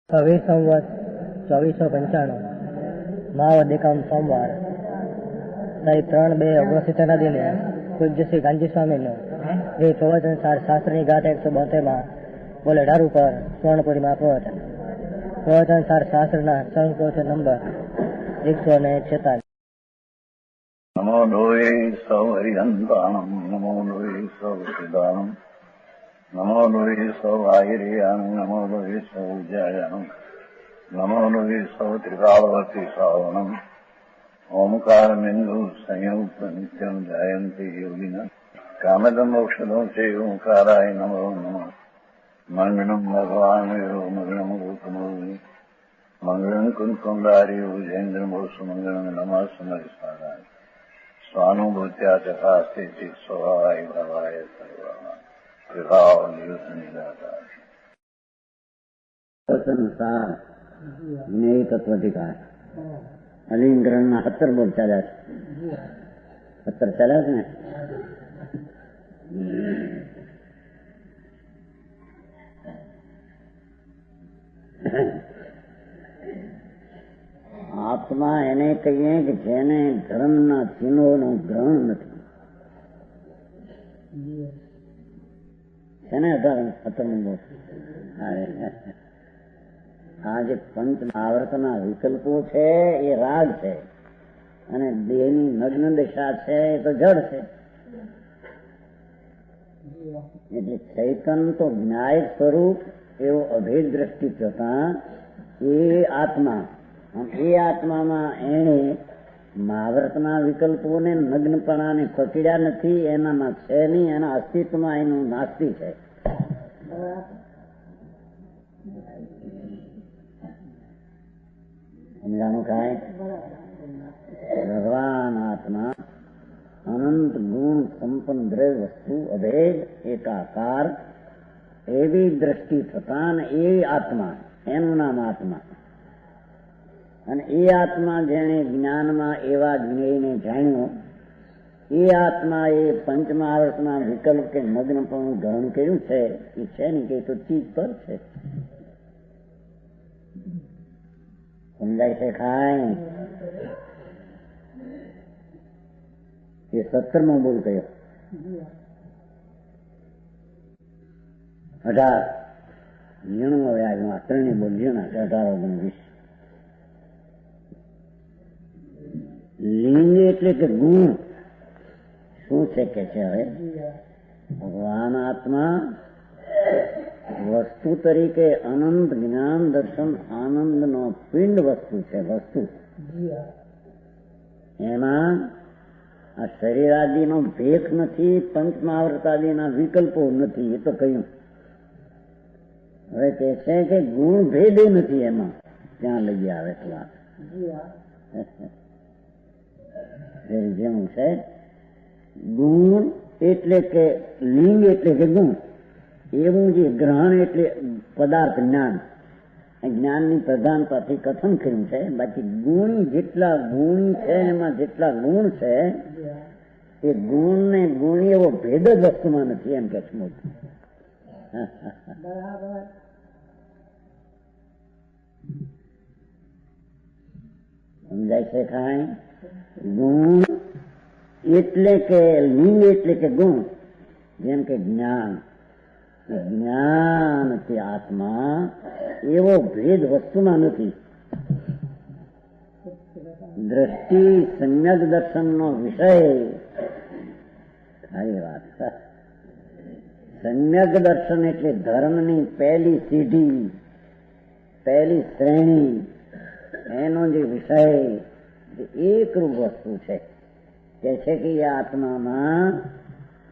કવિ સંવત 2495 માવદ એકામ સોમવાર તારીખ 3/2/1969 દિને પૂજ્ય શ્રી ગાંધી સ્વામીનું જે પ્રવચન શાસ્ત્રની ગાથા 172 બોલે ડારૂ પર સ્વર્ણપુરીમાં પ્રવચન શાસ્ત્રના સંકોચ નંબર 146. નમો લોહે સૌ હરિહંતાણમ નમો લોહે સૌ સિદ્ધાણમ નમો લોહે સૌ આયર્યાણમ નમો લોહે સૌ જયાણમ નમો લોહે સૌ ત્રિકાળવતી શ્રાવણમ ઓમકાર બિંદુ સંયુક્ત નિત્યમ જયંતિ યોગિના કામદમ મોક્ષદો છે ઓંકારાય નમો નમઃ મંગળમ ભગવાન મંગળમ ગૌતમો મંગળમ કુંકુંડારી ઉજેન્દ્રમો સુમંગળમ નમઃ સમરિસ્વાદાય સ્વાનુભૂત્યા ચકાસ્તે ચિત સ્વભાવાય ભવાય સર્વમાં વિભાવ નિયુત નિરાકાર સંસાર જ્ઞેય તત્વધિકાર અલિંગ્રહણના 17 બોલ ચાલ્યા છે. 17 ચાલ્યા છે ને. આત્મા એને કહીએ કે જેને ધર્મના ચિહ્નોનું ગ્રહણ નથી. છે ને 18 આ જે પંચ આવર્તના વિકલ્પો છે એ રાગ છે અને દેહની નગ્ન દશા છે એ તો જડ છે. એટલે ચૈતન તો જ્ઞાય સ્વરૂપ એવો અભેદ દ્રષ્ટિ થતા એ આત્મા, એ આત્મામાં એને મહાવ્રતના વિકલ્પોને નગ્નપણાને પકડ્યા નથી, એનામાં છે નહીં, એના અસ્તિત્વમાં એનું નાસ્તી છે. સમજાણું કાંઈ? ભગવાન આત્મા અનંત ગુણ સંપન્ન દ્રવ્ય વસ્તુ અભેદ એકાકાર એવી દ્રષ્ટિ થતા ને એ આત્મા, એનું નામ આત્મા. અને એ આત્મા જેણે જ્ઞાનમાં એવા જ્ઞેયને જાણ્યો, એ આત્મા એ પંચમહાવર્તના વિકલ્પ કે મગ્નપણું ગ્રહણ કર્યું છે. એ છે ને કે તો ચીજ પર છે. સમજાય છે ખાય? એ 17મો બોલ કયો? 18 ઝીણું. હવે આવ્યું આ ત્રણેય બોલ ઝીણા છે. 18 લિંગ એટલે કે ગુણ શું છે કે છે? હવે ભગવાન આત્મા વસ્તુ તરીકે અનંત જ્ઞાન દર્શન આનંદનો પિંડ વસ્તુ છે. વસ્તુ એમાં આ શરીરાદિનો ભેખ નથી, પંચમહાવ્રતાદિના વિકલ્પો નથી. એ તો કહ્યું. હવે તે છે કે ગુણ ભેદે નથી એમાં. ત્યાં લઈ આવે વાત જેવું છે. ગુણ એટલે કે લિંગ એટલે કે ગુણ, એવું જે ગ્રહણ એટલે પદાર્થ જ્ઞાન, જ્ઞાનની પ્રધાનતાથી કથન કર્યું છે. બાકી ગુણી જેટલા ગુણી છે એમાં જેટલા ગુણ છે એ ગુણ ને ગુણી એવો ભેદ જ વસ્તુમાં નથી એમ કે છે. સમજાય છે કાંઈ? ગુણ એટલે કે લિંગ એટલે કે ગુણ, જેમ કે જ્ઞાન, જ્ઞાન તે આત્મા એવો ભેદ વસ્તુમાં નથી. દ્રષ્ટિ સમ્યક દર્શનનો વિષય. સારી વાત. સમ્યક દર્શન એટલે ધર્મની પહેલી સીઢી, પહેલી શ્રેણી, એનો જે વિષય એકરૂપ વસ્તુ છે. કે છે કે એ આત્મામાં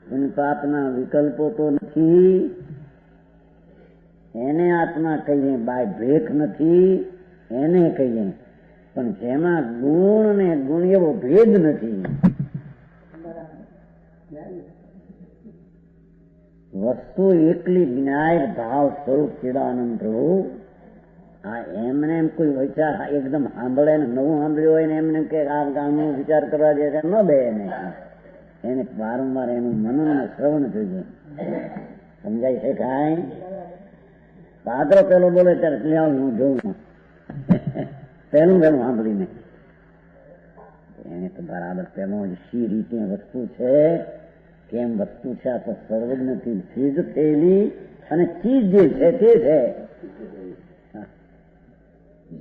પુણ્યપાપના વિકલ્પો તો નથી, એને આત્મા કહીએ. બાય ભેખ નથી એને કહીએ. પણ જેમાં ગુણ ને ગુણ એવો ભેદ નથી. વસ્તુ એકલી જ્ઞાય ભાવ સ્વરૂપ ચિદાનંદ રૂપ. આ એમને એમ કોઈ વિચાર એકદમ સાંભળે ને નવું સાંભળ્યું હોય ને એમને કે આ ગામનો વિચાર કરવા દે ન દે. એને વારંવાર એનું મનન શ્રવણ જોઈએ. સમજાય છે કાંઈ? પાદરો પેલો બોલે ત્યારે ક્યાં હું જોઉં પહેલું સાંભળીને એને તો બરાબર પેલો શી રીતે વસ્તુ છે, કેમ વસ્તુ છે, આ તો સર્વજ્ઞથી ચીજ થયેલી અને ચીજ જે છે તે છે.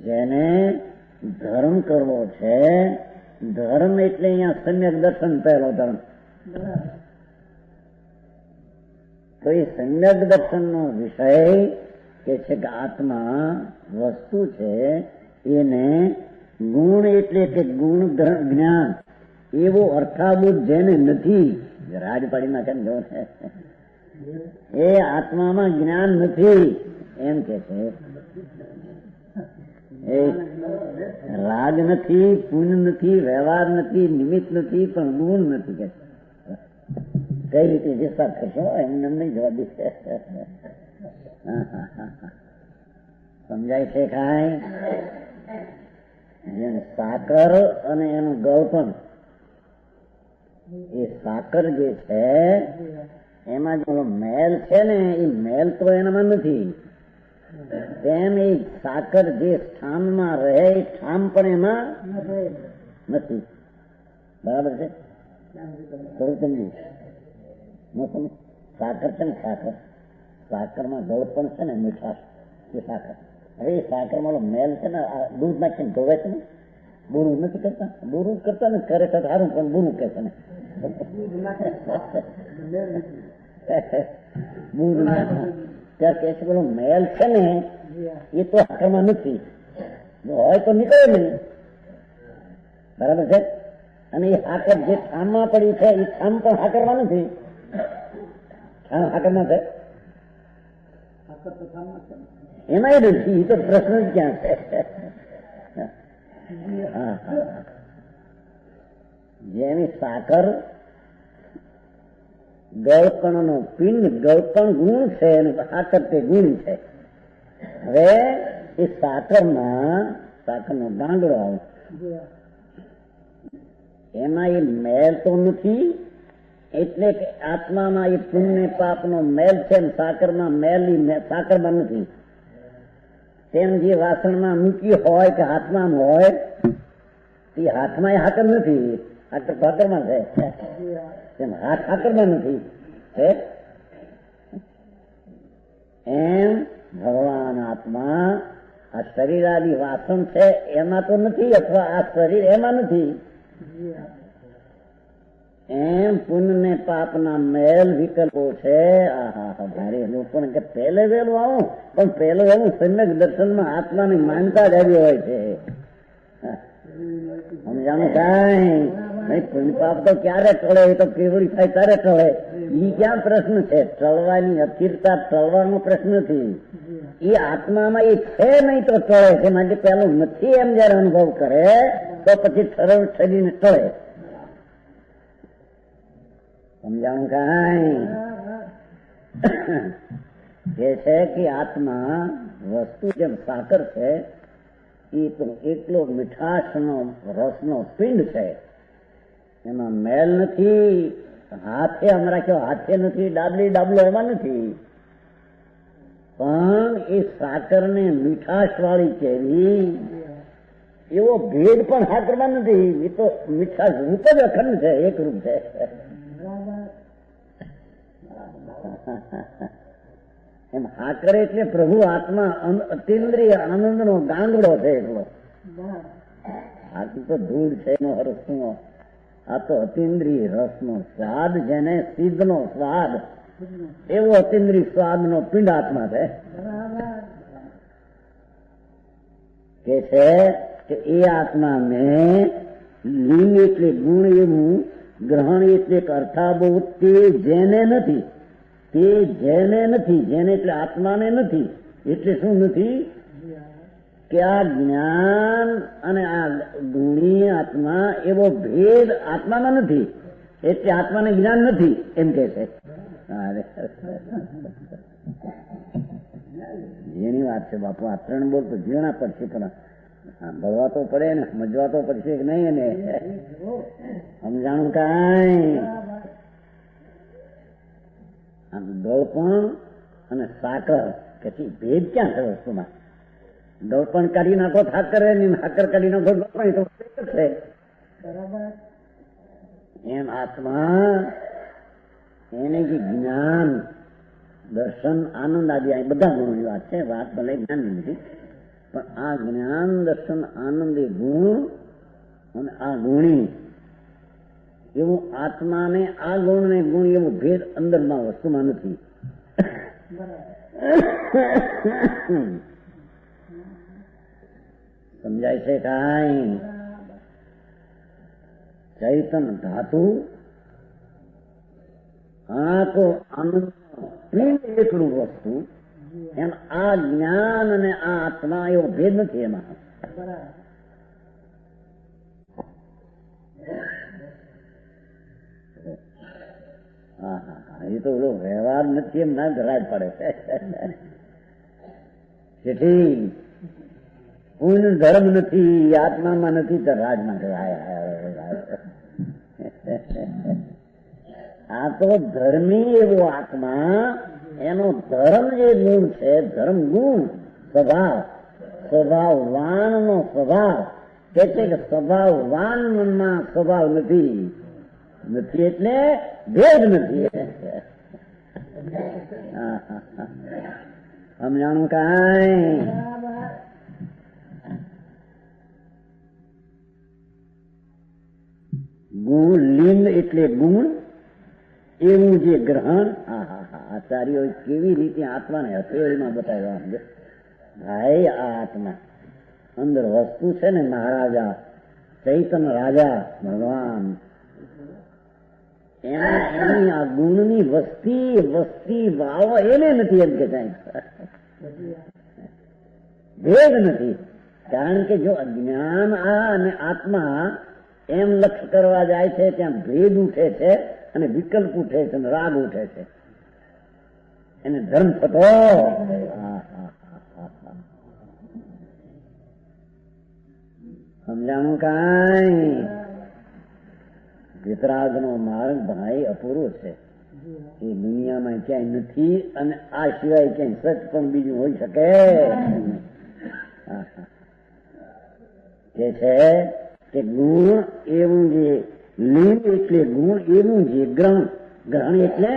જેને ધર્મ કરવો છે, ધર્મ એટલે અહીંયા સમ્યક દર્શન પહેલો ધર્મ. તો એ સમ્યક દર્શનનો વિષય કે છે કે આત્મા વસ્તુ છે, એને ગુણ એટલે કે ગુણ જ્ઞાન એવો અર્થાભૂત જેને નથી, રાજપાડીમાં કેમ જો એ આત્મામાં જ્ઞાન નથી એમ કે છે. એ રાગ નથી, પુણ્ય નથી, વ્યવહાર નથી, નિમિત્ત નથી, પણ ગુણ નથી કે કઈ રીતે વિસ્તાર કરશો એમને નહીં જવા દે. સમજાય છે કાંઈ? જેમ સાકર અને એનું ગળપણ, એ સાકર જે છે એમાં જો મેલ છે ને એ મેલ તો એનામાં નથી, તેમ એ સાકર જે સ્થાનમાં રહે એ ઠામ પણ એમાં નથી. બરાબર છે? થોડું સમજ્યું? સાકર છે ને સાકર, સાકરમાં ગળપણ છે ને મીઠાશ, એ સાકર. હવે એ સાકરમાં મેલ છે ને દૂધ નાખીને ધોવે છે ને, બુરું નથી કરતા, બુરું કરતા ને કરે તો સારું પણ બુરું કે છે ને બુરું ત્યાં કે છે પેલો મેલ છે ને એ તો સાકરમાં નથી, હોય તો નીકળે નહીં. બરાબર છે? અને એ સાકર જે ઠામમાં પડી છે એ ઠામ પણ સાકરમાં નથી, ઠામ સાકરમાં છે એમાં એ નથી. એ તો પ્રશ્ન જ ક્યાં છે? જેની સાકર ગળપણ નો પિંડ, ગળપણ ગુણ છે અને સાકર તે ગુણ છે. હવે એ સાકરમાં સાકરનો ગાંગડો આવે, એમાં એ મેલ તો નથી, એટલે કે આત્મામાં એ પુણ્ય પાપનો મેલ છે ને સાકરમાં મેલ સાકરમાં નથી. તેમ જે વાસણમાં મૂકી હોય કે હાથમાં હોય તે હાથમાં એ હાકર નથી, હાકર સાકરમાં છે. તેમ હાથ હાકરમાં નથી. એમ ભગવાન આત્મા આ શરીરાદી વાસણ છે એમાં તો નથી, અથવા આ શરીર એમાં નથી. એમ પુણ્ય ને પાપના મેલ વિકલ્પો છે. ભારે લોકોને કે પહેલે વહેલું આવું, પણ પહેલો વહેલું સમ્યક દર્શનમાં આત્માની માનતા જ આવી હોય છે. સમજાનું કઈ પુણ્ય પાપ તો ક્યારે ટળે, એ તો કેવડી થાય ત્યારે ટળે. એ ક્યાં પ્રશ્ન છે? ટળવાની અસ્થિરતા ટળવાનો પ્રશ્ન નથી. એ આત્મામાં એ છે નહીં તો ટળે છે. માટે પેલું નથી એમ જયારે અનુભવ કરે તો પછી ઠરીને ટળે. સમજાણું કઈ? જે છે કે આત્મા વસ્તુ જેમ સાકર છે એ તો એટલો મીઠાશનો રસનો પિંડ છે, એમાં મેલ નથી. હાથે આમ રાખ્યો, હાથે નથી, ડાબલી ડાબલો એમાં નથી. પણ એ સાકરને મીઠાશ વાળી કેવી એવો ભેદ પણ સાકરમાં નથી. એ તો મીઠાશ રૂપ જ અખંડ છે, એક રૂપ છે. એમ સાકર એટલે પ્રભુ આત્મા અતિન્દ્રિય આનંદનો ગાંગડો છે એટલો. આ તો ધૂળ છે એનો રસનો, આ તો અતિન્દ્રિય રસનો સ્વાદ, જેને સિદ્ધનો સ્વાદ એવો અતિન્દ્રિય સ્વાદનો પિંડ આત્મા છે. કે છે કે એ આત્માને લીંગ એટલે ગુણ એવું, ગ્રહણ એટલે અર્થાભૂત તે જેને નથી, તે જેને નથી, જેને એટલે આત્માને નથી. એટલે શું નથી? કે આ જ્ઞાન અને આ ગુણી આત્મા એવો ભેદ આત્મામાં નથી, એટલે આત્માને જ્ઞાન નથી એમ કે છે. જેની વાત છે બાપુ, આ ત્રણ બોલ તો જીવના પડશે, પણ ભરવા તો પડે ને, સમજવા તો પડશે કે નહીં? એને સમજાણું કઈ? ગળપણ અને સાકર કે ભેદ ક્યાં છે વસ્તુમાં? ગળપણ કાઢી નાખો સાકર એની, સાકર કાઢી નાખો ગળપણ, તો છે બરાબર. એમ આત્મા એને જે જ્ઞાન, દર્શન, આનંદ આદિ બધા ગુણોની વાત છે, વાત ભલે જ્ઞાનની નથી, પણ આ જ્ઞાન, દર્શન, આનંદ એ ગુણ અને આ ગુણી એવું આત્માને આ ગુણ ને ગુણ એવો ભેદ અંદરમાં વસ્તુમાં નથી. સમજાય છે કાંઈ? ચૈતન ધાતુ આ તો આનંદ પિંડ એકલું વસ્તુ, એમ આ જ્ઞાન અને આ આત્મા એવો ભેદ નથી એમાં. એ તો ઓલો વ્યવહાર નથી એમ ના ધરાજ પડે જેથી કોઈ ધર્મ નથી, આત્મામાં નથી તો રાજમાં ધરાય. આ તો ધર્મી એવો આત્મા, એનો ધર્મ જે ગુણ છે, ધર્મ ગુણ સ્વભાવ, સ્વભાવવાન નો સ્વભાવ કે છે કે સ્વભાવવાન મનમાં સ્વભાવ નથી, નથી એટલે ભેદ નથી. સમજાણું કાંઈ? ગુણ લિંગ એટલે ગુણ એવું જે ગ્રહણ. આચાર્યો કેવી રીતે આત્માને હથેળીમાં બતાવ્યા. ભાઈ આ આત્મા અંદર વસ્તુ છે ને, મહારાજા ચૈતન્ય રાજા ભગવાન, એની આ ગુણની વસ્તી ભાવ એને નથી એમ કે કઈ ભેદ નથી. કારણ કે જો અજ્ઞાન આ અને આત્મા એમ લક્ષ્ય કરવા જાય છે, ત્યાં ભેદ ઉઠે છે અને વિકલ્પ ઉઠે છે અને રાગ ઉઠે છે, એને ધર્મ થતો. સમજાણું કાંઈ? વિતરાગ નો માર્ગ ભાઈ અપૂરો છે, એ દુનિયામાં ક્યાંય નથી અને આ સિવાય ક્યાંય સચ પણ બીજું હોઈ શકે કે છે કે ગુણ એવું જે લિંગ એટલે ગુણ એવું જે ગ્રહણ એટલે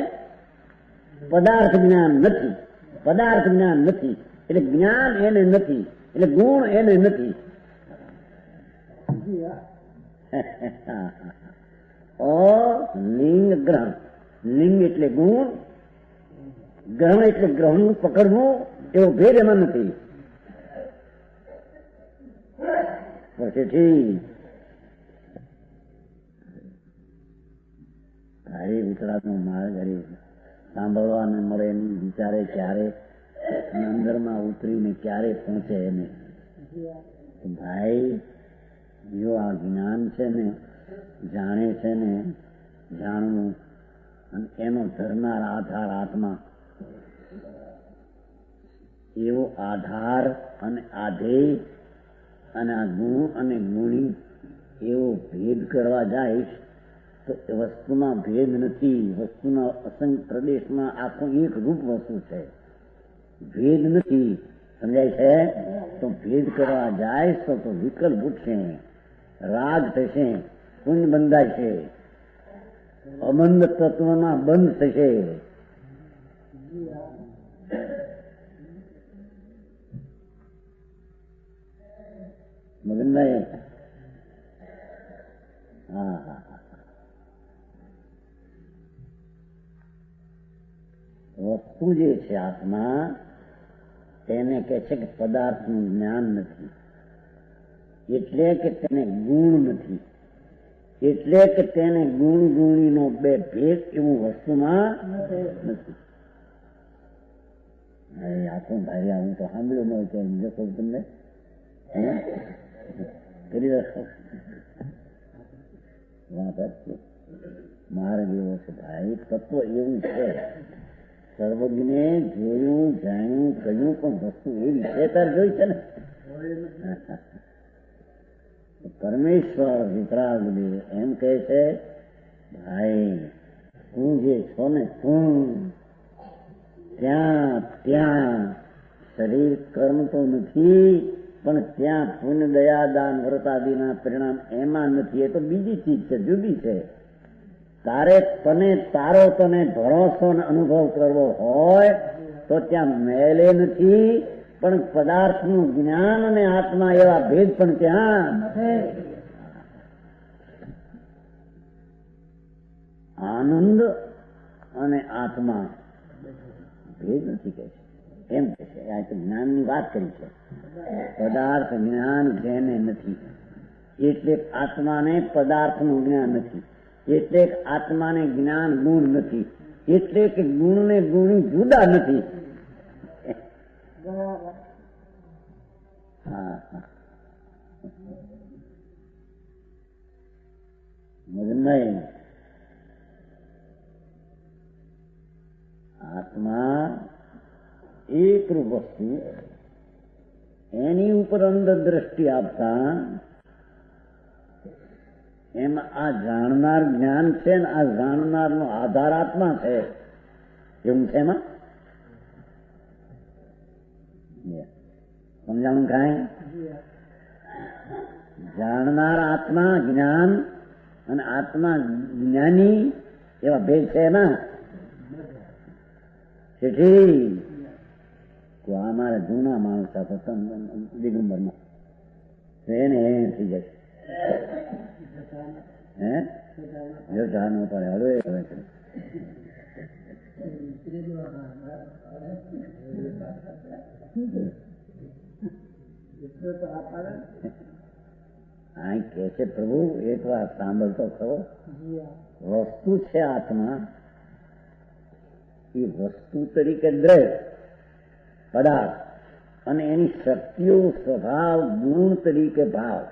પદાર્થ જ્ઞાન નથી, પદાર્થ જ્ઞાન નથી એટલે જ્ઞાન એને નથી, એટલે ગુણ એને નથી. લિંગ ગ્રહણ, લિંગ એટલે ગુણ, ગ્રહણ એટલે ગ્રહણ પકડવું, એવો ભેદ એમાં નથી. પછી હરે વિતરાગનો માર્ગ હરે સાંભળવાને મળે નહીં, વિચારે ક્યારે અંદરમાં ઉતરીને ક્યારે પહોંચે એને. ભાઈ જો આ જ્ઞાન છે ને, જાણે છે ને, જાણવું અને એનો ધરનાર આધાર આત્મા, એવો આધાર અને આધેય અને આ ગુણ અને ગુણી એવો ભેદ કરવા જાય તો એ વસ્તુમાં ભેદ નથી. વસ્તુના અસંખ્ય પ્રદેશમાં આખું એક રૂપ વસ્તુ છે, ભેદ નથી. સમજાય છે? તો ભેદ કરવા જાય તો વિકલ્પ ઉઠશે, રાગ થશે, કુંજ બંધાય છે, અબંધ તત્વના બંધ થશે. મગનભાઈ વસ્તુ જે છે આત્મા, તેને કે છે કે પદાર્થનું જ્ઞાન નથી, એટલે કે તેને ગુણ નથી, એટલે કે તેને ગુણ ગુણીનો બે ભેદ એવું વસ્તુમાં નથી. આખું ભાઈ હું તો સાંભળ્યું ન કે બીજો કોઈ તમને કરી રાખો. માર્ગ એવો છે ભાઈ, તત્વ એવું છે, સર્વજ્ઞે જોયું, જાણ્યું, કહ્યું, પણ વસ્તુ એવી છે તાર જોઈ છે ને. પરમેશ્વર વિતરાગ એમ કહે છે, ભાઈ તું જે છો ને, તું ત્યાં ત્યાં શરીર કર્મ તો નથી, પણ ત્યાં પુણ્ય દયા દાન વ્રતાદિના પરિણામ એમાં નથી. એ તો બીજી ચીજ છે, જુદી છે. તારે તને ભરોસો અને અનુભવ કરવો હોય તો ત્યાં મેલે નથી, પણ પદાર્થનું જ્ઞાન અને આત્મા એવા ભેદ પણ ત્યાં આનંદ અને આત્મા ભેદ નથી કે છે, એમ કે છે. આ તો જ્ઞાનની વાત કરી છે. પદાર્થ જ્ઞાન જેને નથી એટલે આત્માને પદાર્થનું જ્ઞાન નથી, એટલે આત્માને જ્ઞાન ગુણ નથી, એટલે કે ગુણ ને ગુણી જુદા નથી. નહીં, આત્મા એકરૂપ વસ્તુ, એની ઉપર અંદર દ્રષ્ટિ આપતા એમાં આ જાણનાર જ્ઞાન છે ને આ જાણનારનો આધાર આત્મા છે, એવું છે. એમાં સમજાણું કાંઈ? જાણનાર આત્મા જ્ઞાન અને આત્મા જ્ઞાની એવા ભેદ છે એમાં. અમારા જૂના માણસ હતા દિગંબરમાં એને થઈ જાય જો ચા ન પડે હળવે હવે આ કે છે પ્રભુ એક વાર સાંભળતો ખરો, વસ્તુ છે આત્મા, એ વસ્તુ તરીકે દ્રવ્ય પદાર્થ અને એની શક્તિઓ સ્વભાવ ગુણ તરીકે ભાવ.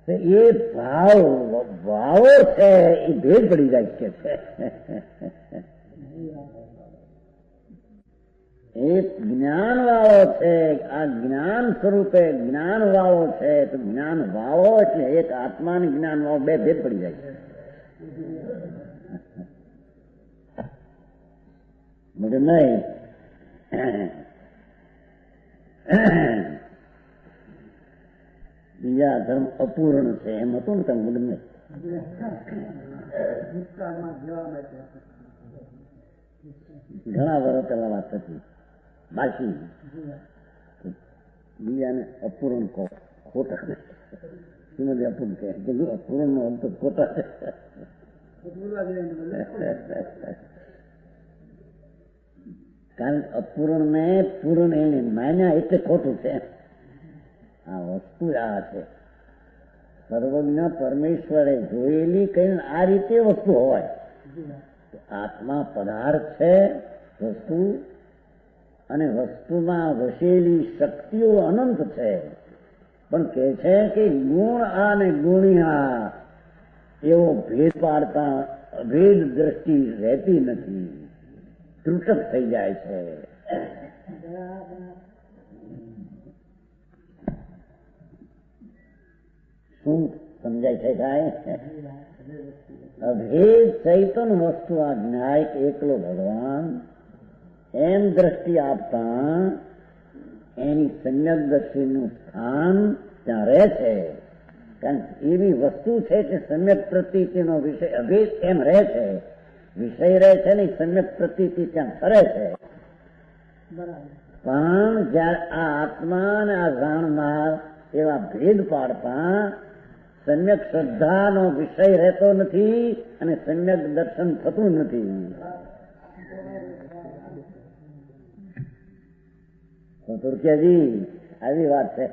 એ ભાવો છે એ ભેદ પડી જાય છે. એક જ્ઞાન વાળો છે, આ જ્ઞાન સ્વરૂપે જ્ઞાન વાળો છે, તો જ્ઞાન વાળો એટલે એક આત્માની જ્ઞાન વાળો બે ભેદ પડી જાય છે. નહીં બીજા ધર્મ અપૂર્ણ છે એમ હતું ને તમે ગમે ઘણા વર્ષ પહેલા વાત થતી બાકી બીજાને અપૂર્ણ કહો, ખોટા શ્રીમદ અપૂર્ણ કહે, અપૂર્ણ નો અંત ખોટા. કારણ અપૂર્ણ ને પૂર્ણ એને માન્યા એટલે ખોટું છે. આ વસ્તુ આ છે સર્વજ્ઞ પરમેશ્વરે જોયેલી કઈ આ રીતે વસ્તુ હોય. આત્મા પદાર્થ છે વસ્તુ, અને વસ્તુમાં વસેલી શક્તિઓ અનંત છે. પણ કે છે કે ગુણ આ ને ગુણી આ એવો ભેદ પાડતા અભેદ દ્રષ્ટિ રહેતી નથી, ત્રુટક થઈ જાય છે. શું સમજાય છે કાંઈ? અભેદ ચૈતન વસ્તુ આ જ્ઞાયક એકલો ભગવાન એમ દ્રષ્ટિ આપતા એની સમ્યક દ્રષ્ટિનું સ્થાન ત્યાં રહે છે. કારણ એવી વસ્તુ છે કે સમ્યક પ્રતીતિનો વિષય અભેદ એમ રહે છે, વિષય રહે છે ને સમ્યક પ્રતીતિ ત્યાં ફરે છે. પણ જયારે આ આત્મા ને આ જાણનાર એવા ભેદ પાડતા સમ્યક શ્રદ્ધાનો વિષય રહેતો નથી અને સમ્યક દર્શન થતું નથી. તુર્કિયાજી આવી વાત છે.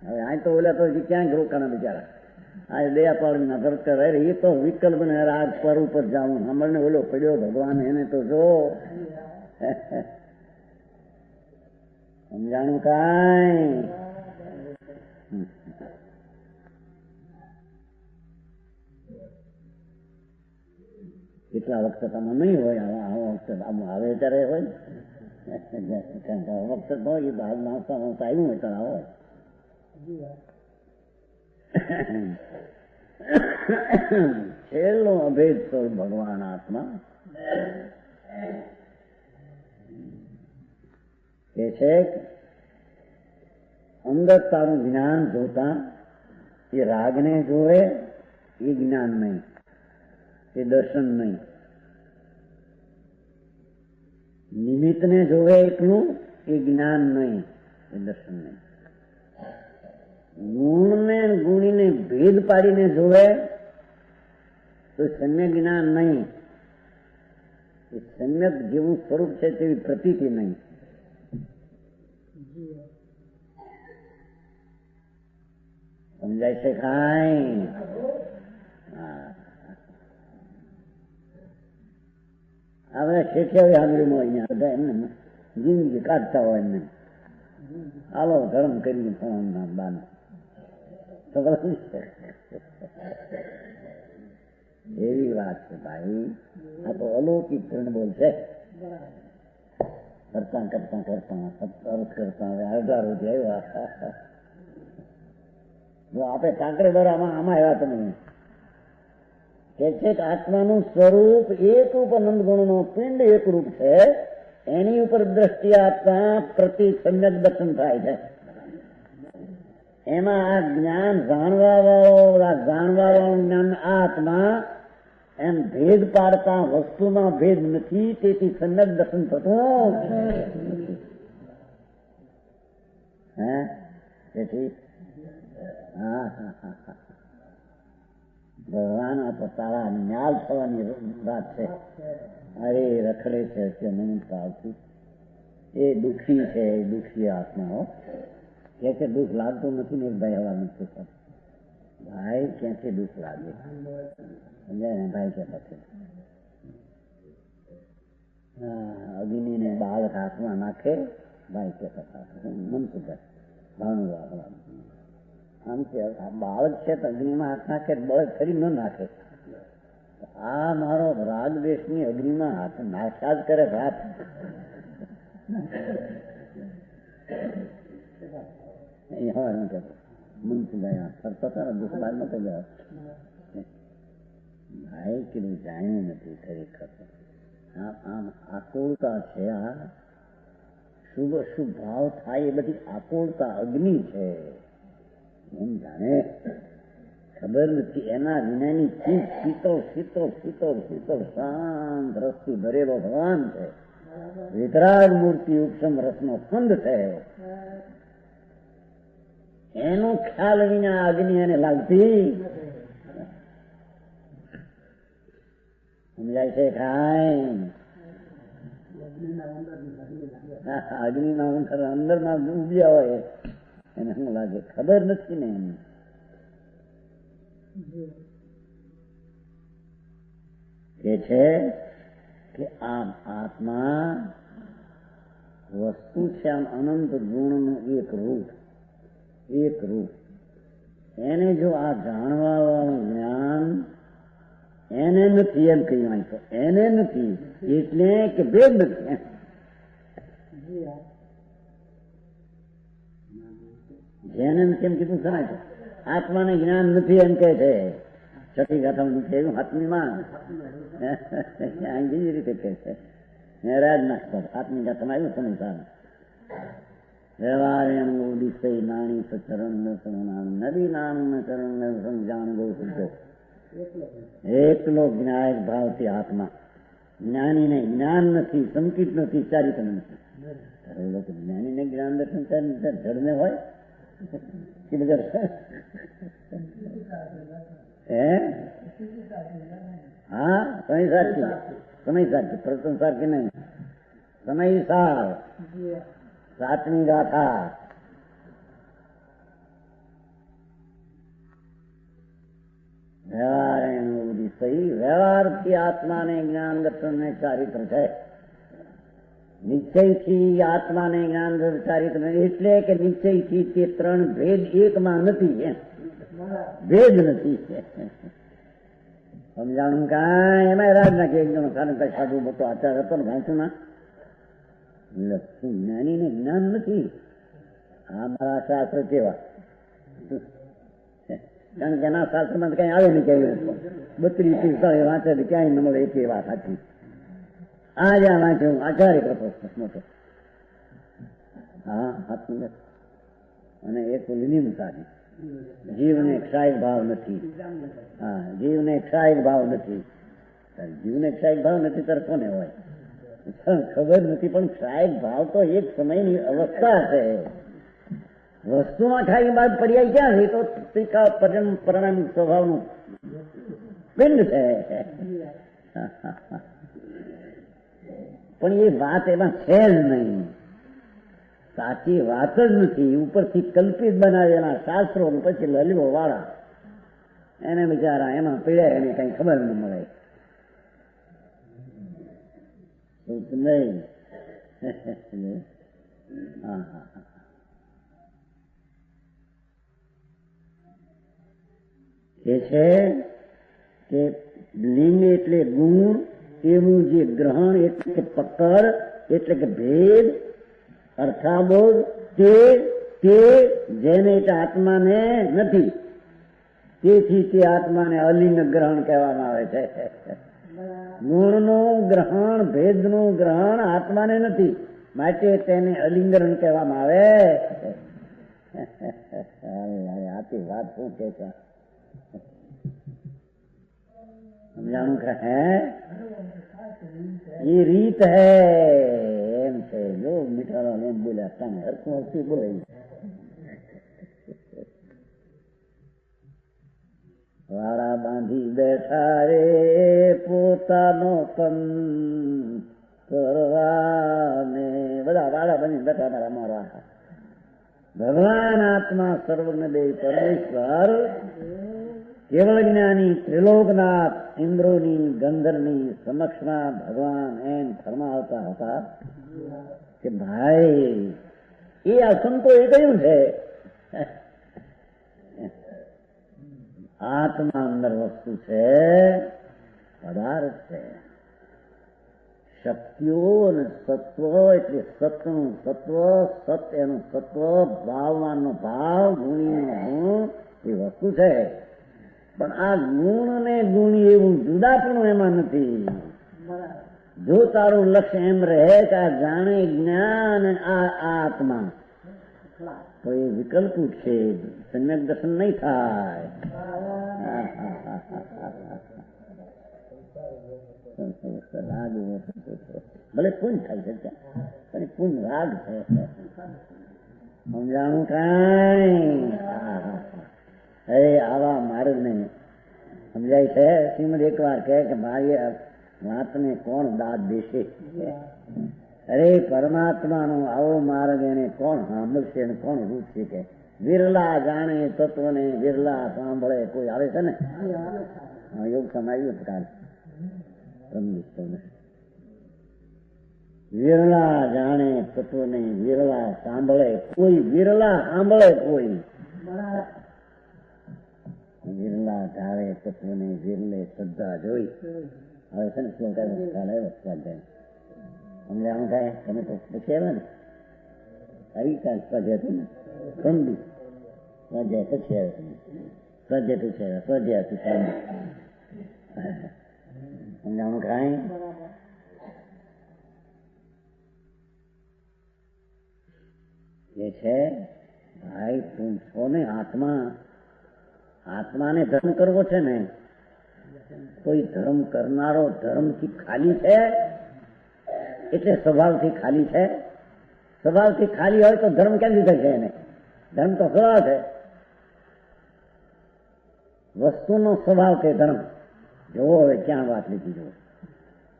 હવે આ તો ઓલા તો ક્યાં રોકાણા બિચારા, આ દયાપાળ નગર કરે એ તો વિકલ્પ ને રાગ પર ઉપર જવું. હમણાં ઓલો પડ્યો ભગવાન એને તો જો સમજાણું કાંઈ? કેટલા વખત તમે નહીં હોય આવો વખત આવે ત્યારે હોય ને વખત હોય બહાર નાસ્તા વાસ્તા આવ્યું હોય ત્યારે આવો. છેલ્લો અભેદ સ્વરૂપ ભગવાન આત્મા કે છે અંદર તારું જ્ઞાન જોતા એ રાગને જોવે એ જ્ઞાન નહીં, એ દર્શન નહીં. નિમિત્તને જોવે એટલું એ જ્ઞાન નહીં, એ દર્શન નહીં. ગુણને ગુણીને ભેદ પાડીને જોવે તો સમ્યક જ્ઞાન નહીં, એ સમ્યક જેવું સ્વરૂપ છે તેવી પ્રતીતિ નહીં. સમજાય છે કાંઈ? હવે શેઠિયા હાજરીમાં અહીંયા બધા એમને જિંદગી કાઢતા હોય એમને હાલો ધર્મ કરીને ફોનના બાન એવી વાત છે ભાઈ. આ તો અલૌકિક બોલ છે. કરતા કરતા કરતા અર્થ કરતા હવે અડધા રોજ આવ્યા. જો આપણે કાંકરેડરામાં આમાં આવ્યા તમે કે છે કે આત્માનું સ્વરૂપ એક રૂપ અનંત ગુણનો પિંડ એક રૂપ છે, એની ઉપર દ્રષ્ટિ આપતા પ્રતિ સમ્યક દર્શન થાય છે. એમાં આ જ્ઞાન જાણવા વાળું જ્ઞાન આત્મા એમ ભેદ પાડતા વસ્તુમાં ભેદ નથી, તેથી સમ્યક દર્શન થતું હે. તેથી ભગવાન આ તો તારા ન્યાલ થવાની વાત છે. અરે રખડે છે કે નહીં પાવતી, એ દુઃખી છે, એ દુઃખી આત્માઓ કે છે દુઃખ લાગતું નથી ને. ભાઈ હવા નથી ભાઈ ક્યાંથી દુઃખ લાગે સમજાય ને ભાઈ કહેતા છે. અગ્નિ ને બાળક હાથમાં નાખે ભાઈ કહેતા મનસુભાઈ ભાવનું રાખવાનું. આમ કે બાળક છે તો અગ્નિમાં હાથ નાખે, બળદ ફરી ન નાખે. આ મારો રાગ દેશની અગ્નિમાં હાથ નાખ્યા જ કરે. હાથ મનસુભાઈ ફરતા હતા ને દુઃખ બાદ નતો ગયો. ભાઈ કીધું જાણ્યું નથી ખરેખર. આમ આકુળતા છે. આ શુભ અશુભ ભાવ થાય એ બધી આકુળતા અગ્નિ છે. એમ જાણે ખબર નથી. એના વિનાની ચીજ શીતળ શીતળ શીતળ શીતળ શાંત રસથી ભરેલો ભગવાન છે. વિતરાગ મૂર્તિ ઉપસમ રસનો સ્કંદ છે. એનો ખ્યાલ વિના અગ્નિ એને લાગતી. સમજાય છે ખાય? અગ્નિના અંદર ના ડૂબ્યા હોય એને શું લાગે? ખબર નથી ને એને. કે છે કે આમ આત્મા વસ્તુ છે. આમ અનંત ગુણનું એક રૂપ, એક રૂપ. એને જો આ જાણવા વાળું જ્ઞાન એને નથી એમ કહ્યું. તો એને નથી એટલે કે ભેદ નથી. જેને કેમ કીધું સમય છે આત્માને જ્ઞાન નથી એમ કે છે. છઠ્ઠી ગાથામાં કહ્યું આત્મીમાં બીજી રીતે કહે છે. રાજ નાખતો આત્મી ગાથામાં આવ્યું સમય સારું. વ્યવહાર એમ દિશે નાણી તો ચરણ નદી નામ ચરણ સમજાણ ગૌ શુદ્ધો. એકલો જ્ઞાયક ભાવથી આત્મા. જ્ઞાનીને જ્ઞાન નથી, સંકિત નથી, ચારિત્ર નથી. જ્ઞાનીને જ્ઞાન દર્શન જડને હોય કે બધા હા સમય સાચી, સમય સાચી પ્રથમ સાચી નહીં, સમય સાર સાતમી ગાથા. વ્યવહાર એનું સહી વ્યવહારથી આત્માને જ્ઞાન દર્શન ને ચારિત્ર છે. નિશ્ચયથી આત્માને જ્ઞાન દર્શન ચારિત્ર એટલે કે નિશ્ચયથી તે ત્રણ ભેદ એકમાં નથી. ભેદ નથી. સમજાણું કાંઈ? એમાં રાજ નાખે એક જણો સારું કઈ સાધુ મોટો આચાર હતો ને વાંચું ના જ્ઞાની ને જ્ઞાન નથી. આ મારા શાસ્ત્ર કેવા? કારણ કે એના શાસ્ત્રમાં કઈ આવે નહીં. કેવી 32 સ્થળે વાંચે ક્યાંય ન મળે એક વાત સાચી. આ જ્યાં વાંચ્યું આચાર્ય કરતો મોટો હા આત્મગત અને એક લીનીમતાની. જીવને ક્ષાયક ભાવ નથી. હા, જીવને ક્ષાયક ભાવ નથી. જીવને ક્ષાયક ભાવ નથી ત્યારે કોને હોય? ખબર નથી, પણ ક્ષાયક ભાવ તો એક સમયની અવસ્થા છે. વસ્તુમાં ખાઈ બાદ પર્યાય ક્યાં છે? તો ત્રિકા પરિણામ સ્વભાવનું પિંડ છે. પણ એ વાત એમાં છે જ નહીં, સાચી વાત જ નથી. ઉપરથી કલ્પિત બનાવેલા શાસ્ત્રો પછી લલિવો વાળા એને બિચારા એમાં પીડ્યા, એને કઈ ખબર ન મળે. નહીં. હા હા હા. એ છે કે લિંગ એટલે ગુણ, એનું જે ગ્રહણ એટલે કે પકડ એટલે કે ભેદ, અર્થાબોધ, તે જેને આત્માને નથી, તેથી તે આત્માને અલિંગ ગ્રહણ કહેવામાં આવે છે. ગુણનું ગ્રહણ, ભેદનું ગ્રહણ આત્માને નથી, માટે તેને અલિંગરણ કહેવામાં આવે. આથી વાત શું કે છે? સમજાણું કે હે એ રીત હૈ એમ છે. જો મીઠાલાલ એમ બોલ્યા તમે હરખું બોલે. વાળા બાંધી બેઠા રે પોતાનો પંથ કરવાને, બધા વાળા બાંધી બેઠા અમારા. ભગવાન આત્મા સર્વજ્ઞ દેવ પરમેશ્વર કેવળ જ્ઞાની ત્રિલોકનાથ ઇન્દ્રોની ગંધર્વની સમક્ષમાં ભગવાન એમ ફરમાવતા હતા કે ભાઈ એ આ સંતો એ કહ્યું છે આત્મા અંદર વસ્તુ છે, પદાર્થ છે. શક્તિઓ અને સત્વ એટલે સતનું સત્વ, સત એનું સત્વ, ભાવવાનો ભાવ, ગુણીનો ગુણ એ વસ્તુ છે. પણ આ ગુણ ને ગુણી એવું જુદાપણું એમાં નથી. જો તારું લક્ષ્ય એમ રહે કે આ જાણે જ્ઞાન આ આત્મા, તો એ વિકલ્પ છે, સમ્યક દર્શન નહીં થાય. ભલે પૂન થાય છે પણ પૂન રાગ છે. સમજાણું કઈ? હે આવા માર્ગ ને સમજાય છે. શ્રીમદ એક વાર કહે કે મારી વાતને કોણ દાદ દેશે? અરે પરમાત્માનો આવો માર્ગ એને કોણ સાંભળશે અને કોણ રૂપશે? કે વિરલા જાણે તત્વને, વિરલા સાંભળે. કોઈ આવે છે ને યોગ સમાયું કાલ વિરલા જાણે તત્વને, વિરલા સાંભળે કોઈ, વિરલા સાંભળે કોઈ. વિરલા ધારે તત્વને, વિરલે શ્રદ્ધા જોઈ. હવે છે ને શું કહે સ્વાધ્યાય સમજાણું થાય? તમે તો પછી આવે ને આવી કાલ સ્વાધ્યાય હતું ને સમજુ સ્વાધ્યાય પછી આવે તમે સ્વાધ્યાય પૂછે સ્વાધ્યાય તું સમજાણું કાંઈ? એ છે ભાઈ તું છો ને આત્મા. આત્માને ધર્મ કરવો છે ને, કોઈ ધર્મ કરનારો ધર્મથી ખાલી છે એટલે સ્વભાવથી ખાલી છે. સ્વભાવથી ખાલી હોય તો ધર્મ કેમ લીધે છે એને? ધર્મ તો સ્વભાવ છે, વસ્તુનો સ્વભાવ છે ધર્મ. જોવો હવે ક્યાં વાત લીધી જુઓ.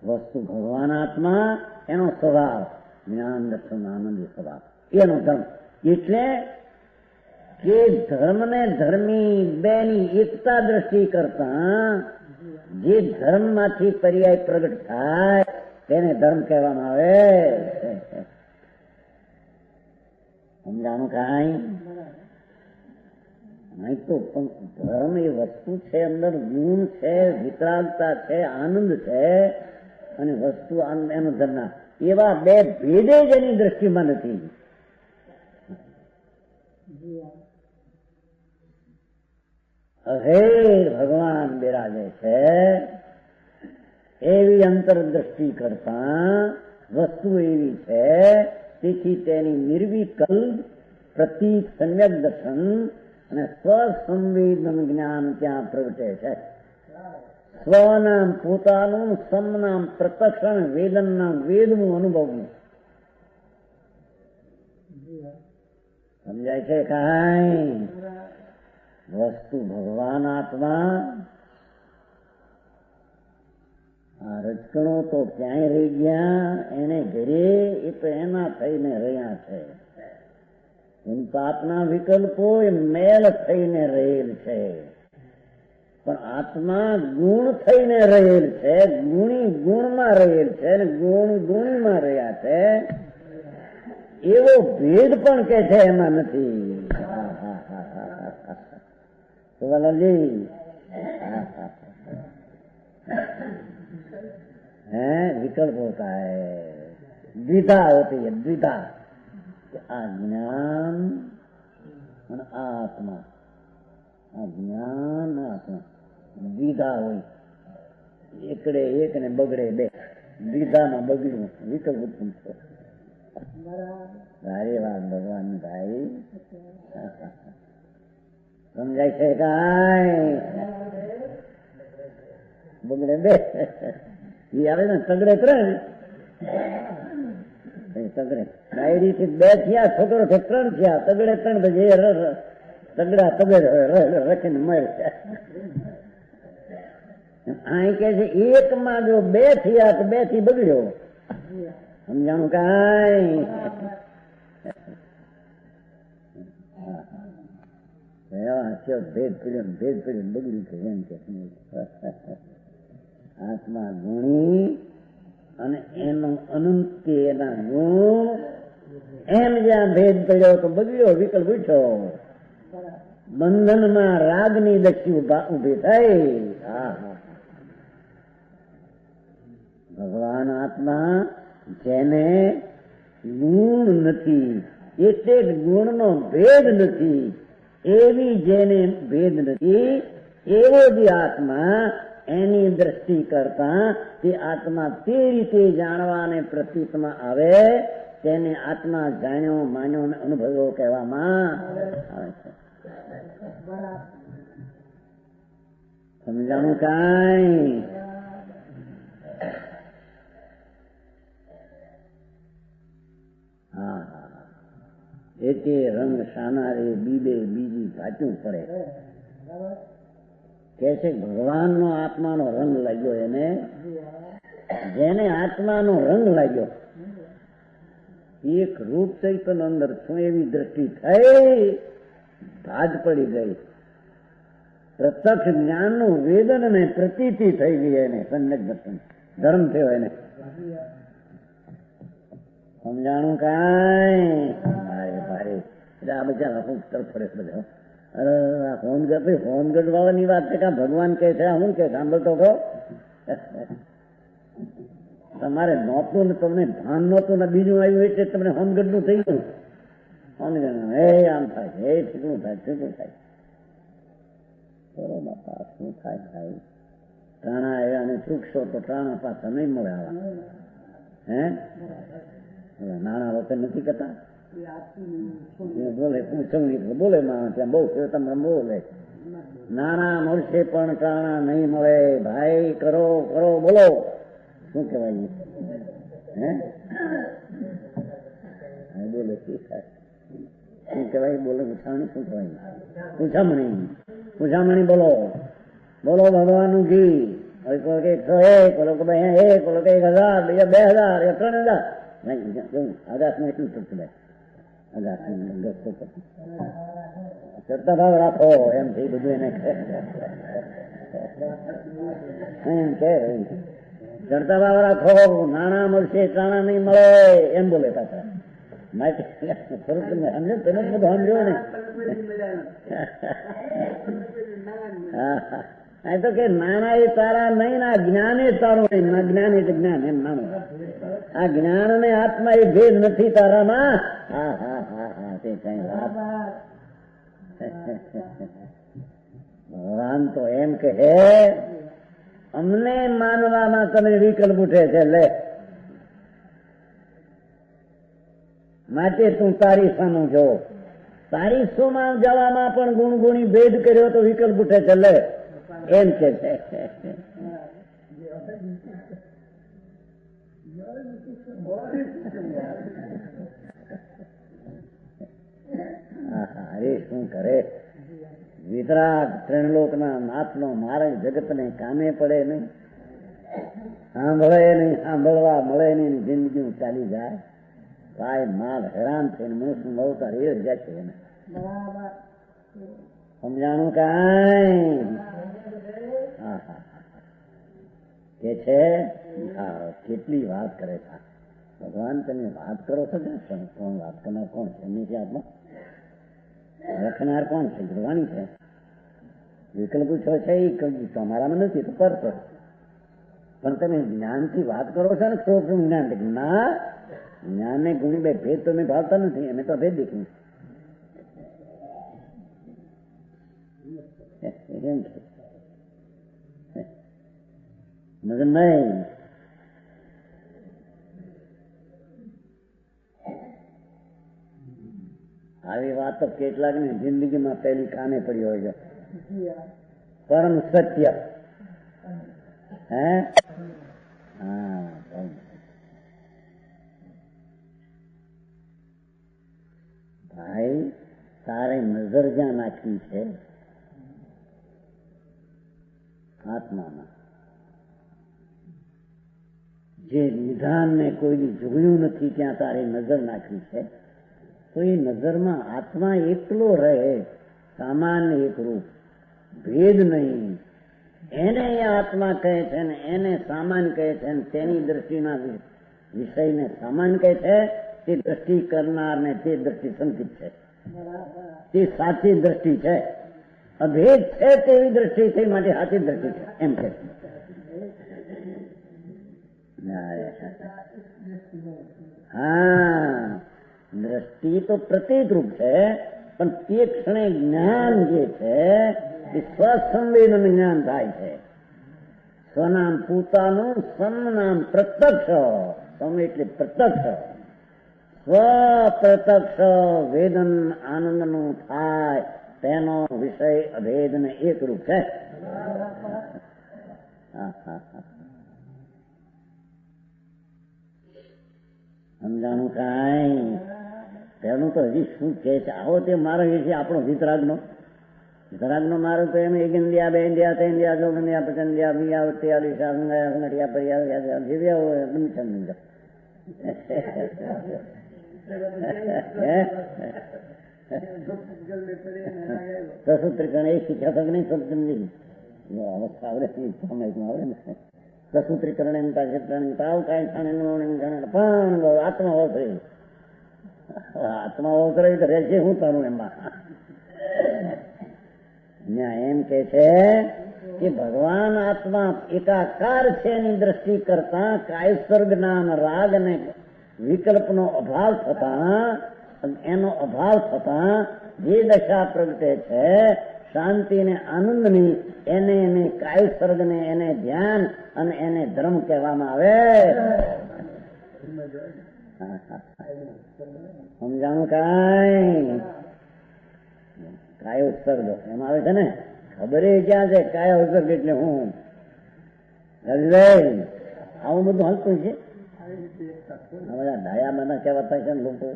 વસ્તુ ભગવાન આત્મા, એનો સ્વભાવ જ્ઞાન દર્શન આનંદી સ્વભાવ, એનો ધર્મ. એટલે કે ધર્મ ને ધર્મી બેની એકતા દ્રષ્ટિ કરતા જે ધર્મ માંથી પર્યાય પ્રગટ થાય તેને ધર્મ કહેવામાં આવે. સમજાણું કાંઈ? નહીં તો પણ ધર્મ એ વસ્તુ છે, અંદર ગુણ છે, વિતરાગતા છે, આનંદ છે, અને વસ્તુ એનો ધર્મ. એવા બે ભેદે જ એની દ્રષ્ટિમાં નથી. અભેદ ભગવાન બિરાજે છે એવી અંતરદ્રષ્ટિ કરતા વસ્તુ એવી છે તેથી તેની નિર્વિકલ્પ પ્રતીક સમ્યક દર્શન અને સ્વસંવેદન જ્ઞાન ત્યાં પ્રગટે છે. સ્વનામ પોતાનું, સમનામ પ્રત્યક્ષ, વેદનનામ વેદનું અનુભવનું. સમજાય છે કાંઈ? વસ્તુ ભગવાન આત્મા. આ રજકણો તો ક્યાંય રહી ગયા, એને ઘરે એ તો એના થઈને રહ્યા છે. એની પાપના વિકલ્પો એ મેલ થઈને રહેલ છે, પણ આત્મા ગુણ થઈને રહેલ છે. ગુણી ગુણમાં રહેલ છે અને ગુણ ગુણમાં રહ્યા છે. એવો ભેદ પણ કે છે એમાં નથી. સુવાલાલજી विकल्प होता है, द्विधा होती है, द्विधा. आ ज्ञान और आत्मा, आ ज्ञान आत्मा द्विधा हुई. एकड़े एक ने बगड़े बे, द्विधा में बगड़ू विकल्प उत्पन्न થયો. સારી વાત ભગવાન ભાઈ. સમજાય છે કાંઈ? બગડે બે એ આવે ને તગડે ત્રણ. તગડે ડાયરી થી 2 થયા, છોકરો થી 3 થયા, તગડે 3 પછી તગડા તગડ રખીને મળે. અહીં કે છે એકમાં જો 2 થયા તો 2 થી બગડ્યો. સમજાણું કાંઈ? ભેદ પીડ્યો બગડ્યું છે એમ કે આત્મા ગુણી અને એનો અનંત એના ગુણ. એમ જ્યાં ભેદ પડ્યો તો બગડ્યો, વિકલ્પ ઉઠ્યો. બંધનમાં રાગની દક્ષી ઉભી થઈ. ભગવાન આત્મા જેને ગુણ નથી, એટલે ગુણનો ભેદ નથી, એવી જેને ભેદ નથી, એવો જે આત્મા એની દ્રષ્ટિ કરતા તે આત્મા તે રીતે જાણવાને પ્રતીતમાં આવે તેને આત્મા જાણ્યો, માન્યો અને અનુભવ્યો કહેવામાં આવે છે. સમજાણું કાંઈ? હા, એટલે રંગ સાનારે બીબે બીજી ભાચું પડે. કે છે ભગવાનનો આત્માનો રંગ લાગ્યો એને. જેને આત્માનો રંગ લાગ્યો, એક રૂપ ચૈતન અંદર છું એવી દ્રષ્ટિ થઈ, ભાજ પડી ગઈ. પ્રત્યક્ષ જ્ઞાનનું વેદન ને પ્રતીતિ થઈ ગઈ એને. સમ્યક દર્શન ધર્મ થયો એને. સમજાણું કાંઈ? ભાઈ આ બધા અમુક તરફડે બધા હોનગઢ વાળાની વાત છે. કા ભગવાન કે છે, હું કે સાંભળતો કહો. તમારે નહોતું ને તમને ભાન નહોતું ને બીજું આવ્યું એટલે તમને હોનગઢ નું થઈ ગયું. હોનગઢ હે આમ થાય, હે ઠીકું થાય, ઠીકું થાય. બરો બાપા શું થાય ભાઈ? ટાણા આવ્યા અને ચૂકશો તો ટાણા પાછા નહીં મળે. આવા હે નાના વખત નથી કરતા. બોલે પૂછવું બોલે માણસ ત્યાં બહુ તમને બોલે. નાના મળશે પણ ટાણા નહીં મળે. ભાઈ કરો કરો બોલો. શું કેવાય? હે બોલે શું થાય? શું કેવાય? બોલે પૂછામણી. શું કહેવાય? પૂછામણી. પૂછામણી બોલો બોલો ભગવાનનું ઘી. કોઈ કે 101, કોઈ કે 1, કોઈ કે 1000, બીજા 2000, 3000. આકાશમાં એટલું થતું ભાઈ. ચડતા ભાવ રાખો એમ થઈ બધું એને એમ કે ચડતા ભાવ રાખો. નાણાં મળશે, ટાણા નહીં મળે એમ બોલે પાછા. સમજો તમે બધું સમજો ને. હા તો કે નાના એ તારા નહીં, ના જ્ઞાન એ તારું નહીં. ના જ્ઞાન એટલે જ્ઞાન એમ નાનું. આ જ્ઞાન ને આત્મા એ ભેદ નથી તારામાં. હા હા હા હા તે કઈ વાત. ભગવાન તો એમ કહે અમને માનવામાં તમે વિકલ્પ ઉઠે છે. લે માટે તું તારી સામું જો. તારી સોમાં જવામાં પણ ગુણગુણી ભેદ કર્યો તો વિકલ્પ ઉઠે ચલે એમ કે છે. અરે શું કરે વિતરાગ ત્રણલોકના નાથનો માર્ગ જગતને કામે પડે નહીં, સાંભળે નહીં, સાંભળવા મળે નહીં, જિંદગી ચાલી જાય. ભાઈ માલ હેરાન થઈને મનુષ્ય અવતાર એ જ જાય છે એને સમજાણું કાંઈ કે છે. કેટલી વાત કરે છે ભગવાન. તમે વાત કરો છો કે કોણ વાત કરનાર કોણ છે? એમની છે આત્મા રખનાર કોણ છે? ભગવાન છે. વિકલ્પ છો છે એ તમારામાં નથી તો કરશો, પણ તમે જ્ઞાનથી વાત કરો છો ને થોડું જ્ઞાન. ના, જ્ઞાનને ગુણી બે ભેદ તો મેં ભાવતા નથી, અમે તો ભેદ દેખ્યું એમ છે. નજર નહીં આવી વાત તો કેટલાક ની જિંદગીમાં પહેલી કાને પડી હોય છે. પરમ સત્ય. હે હા, ભાઈ તારે નજર જ્યાં નાખવી છે આત્મામાં, જે નિધાનને કોઈની જોયું નથી ત્યાં તારે નજર નાખવી છે, તો એ નજરમાં આત્મા એકલો રહે, સામાન્ય એક રૂપ, ભેદ નહીં. એને આત્મા કહે છે ને એને સામાન્ય કહે છે, તેની દ્રષ્ટિના વિષયને સામાન્ય કહે છે. તે દ્રષ્ટિ કરનાર ને તે દ્રષ્ટિ સંકિત છે, તે સાચી દ્રષ્ટિ છે. અભેદ છે તેવી દ્રષ્ટિ થઈ માટે સાચી દ્રષ્ટિ છે એમ કે. હા, દ્રષ્ટિ તો પ્રતીતરૂપ છે, પણ તે ક્ષણે જ્ઞાન જે છે એ સ્વસંવેદન જ્ઞાન થાય છે. સ્વનામ પોતાનું, સમનામ પ્રત્યક્ષ. સમ એટલે પ્રત્યક્ષ. સ્વપ્રત્યક્ષ વેદન આનંદનું થાય તેનો વિષય અભેદ ને એકરૂપ છે. સમજાણું કાંઈ? તેનું તો હજી શું કે છે? આવો તે મારો વિશે આપણો વિતરાગનો મારો તો એમ એક ઇન્ડિયા, બે ઇન્ડિયા, ત્રણ ઇન્ડિયા, દો ઇન્ડિયા, પચાસ ઇન્ડિયા, બીયા, તેયાલીસ, સંગઠિયા, પરિયા, જીવ્યા હોય તમે સમજો. સસૂત્રીકરણ એ શીખ્યા તો નહીં સમજી અવસ્થા આવડે આવડે ને. સસૂત્રીકરણ એમ તાવ કાંઈ પણ આત્મા ઓસરી, આત્મા ઓસરી તો રહેશે હું તારું એમાં. એમ કે છે કે ભગવાન આત્મા એકાકાર છે એની દ્રષ્ટિ કરતા કાયસર્ગ નામ રાગ અને વિકલ્પનો અભાવ થતા, એનો અભાવ થતા જે દશા પ્રગટે છે શાંતિ ને આનંદની, એને કાયસર્ગ ને એને ધ્યાન અને એને ધર્મ કહેવામાં આવે. સમજાણું કાંઈ? કાયો ઉત્સર્ગ એમ આવે છે ને, ખબર ક્યાં છે કાયો ઉત્સર્ગ એટલે હું આવું બધું હલતું છે. આ બધા ડાયા બધા કેવા થાય છે ને લોકો.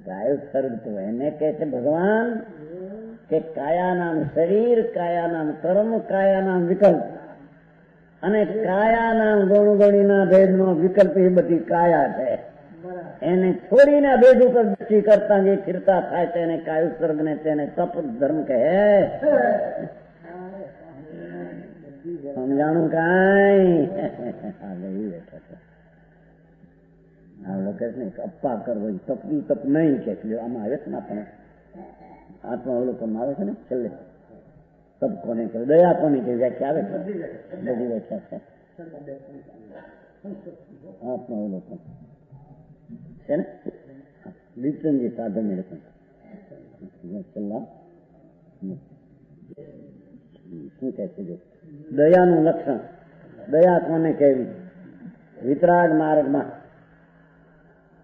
કાયો ઉત્સર્ગ તો એને કે છે ભગવાન કે કાયા નામ શરીર, કાયા નામ કર્મ, કાયા નામ વિકલ્પ અને કાયા નામ ગુણગણીના ભેદનો વિકલ્પ એ બધી કાયા છે. એને છોડીને ભેદ ઉપર દ્રષ્ટિ કરતા જે સ્થિરતા થાય તેને કાયુસર્ગ ને તેને તપ ધર્મ કહે. સમજાણું કાંઈ? આ લોકો અપ્પા કરવો તપની તપ નહીં કે આમાં આવે છે ને આપણે આત્મા અવલોકનમાં આવે છે ને છેલ્લે તપ કોને કહે, દયા કોને કે વ્યાખ્યા આવે છે, બધી વ્યાખ્યા છે. આત્મા અવલોકન છે ને વિચરણજી સાધન છેલ્લા શું કે છે? દયાનું લક્ષણ, દયા કોને કહેવી? वितराग मार्ग में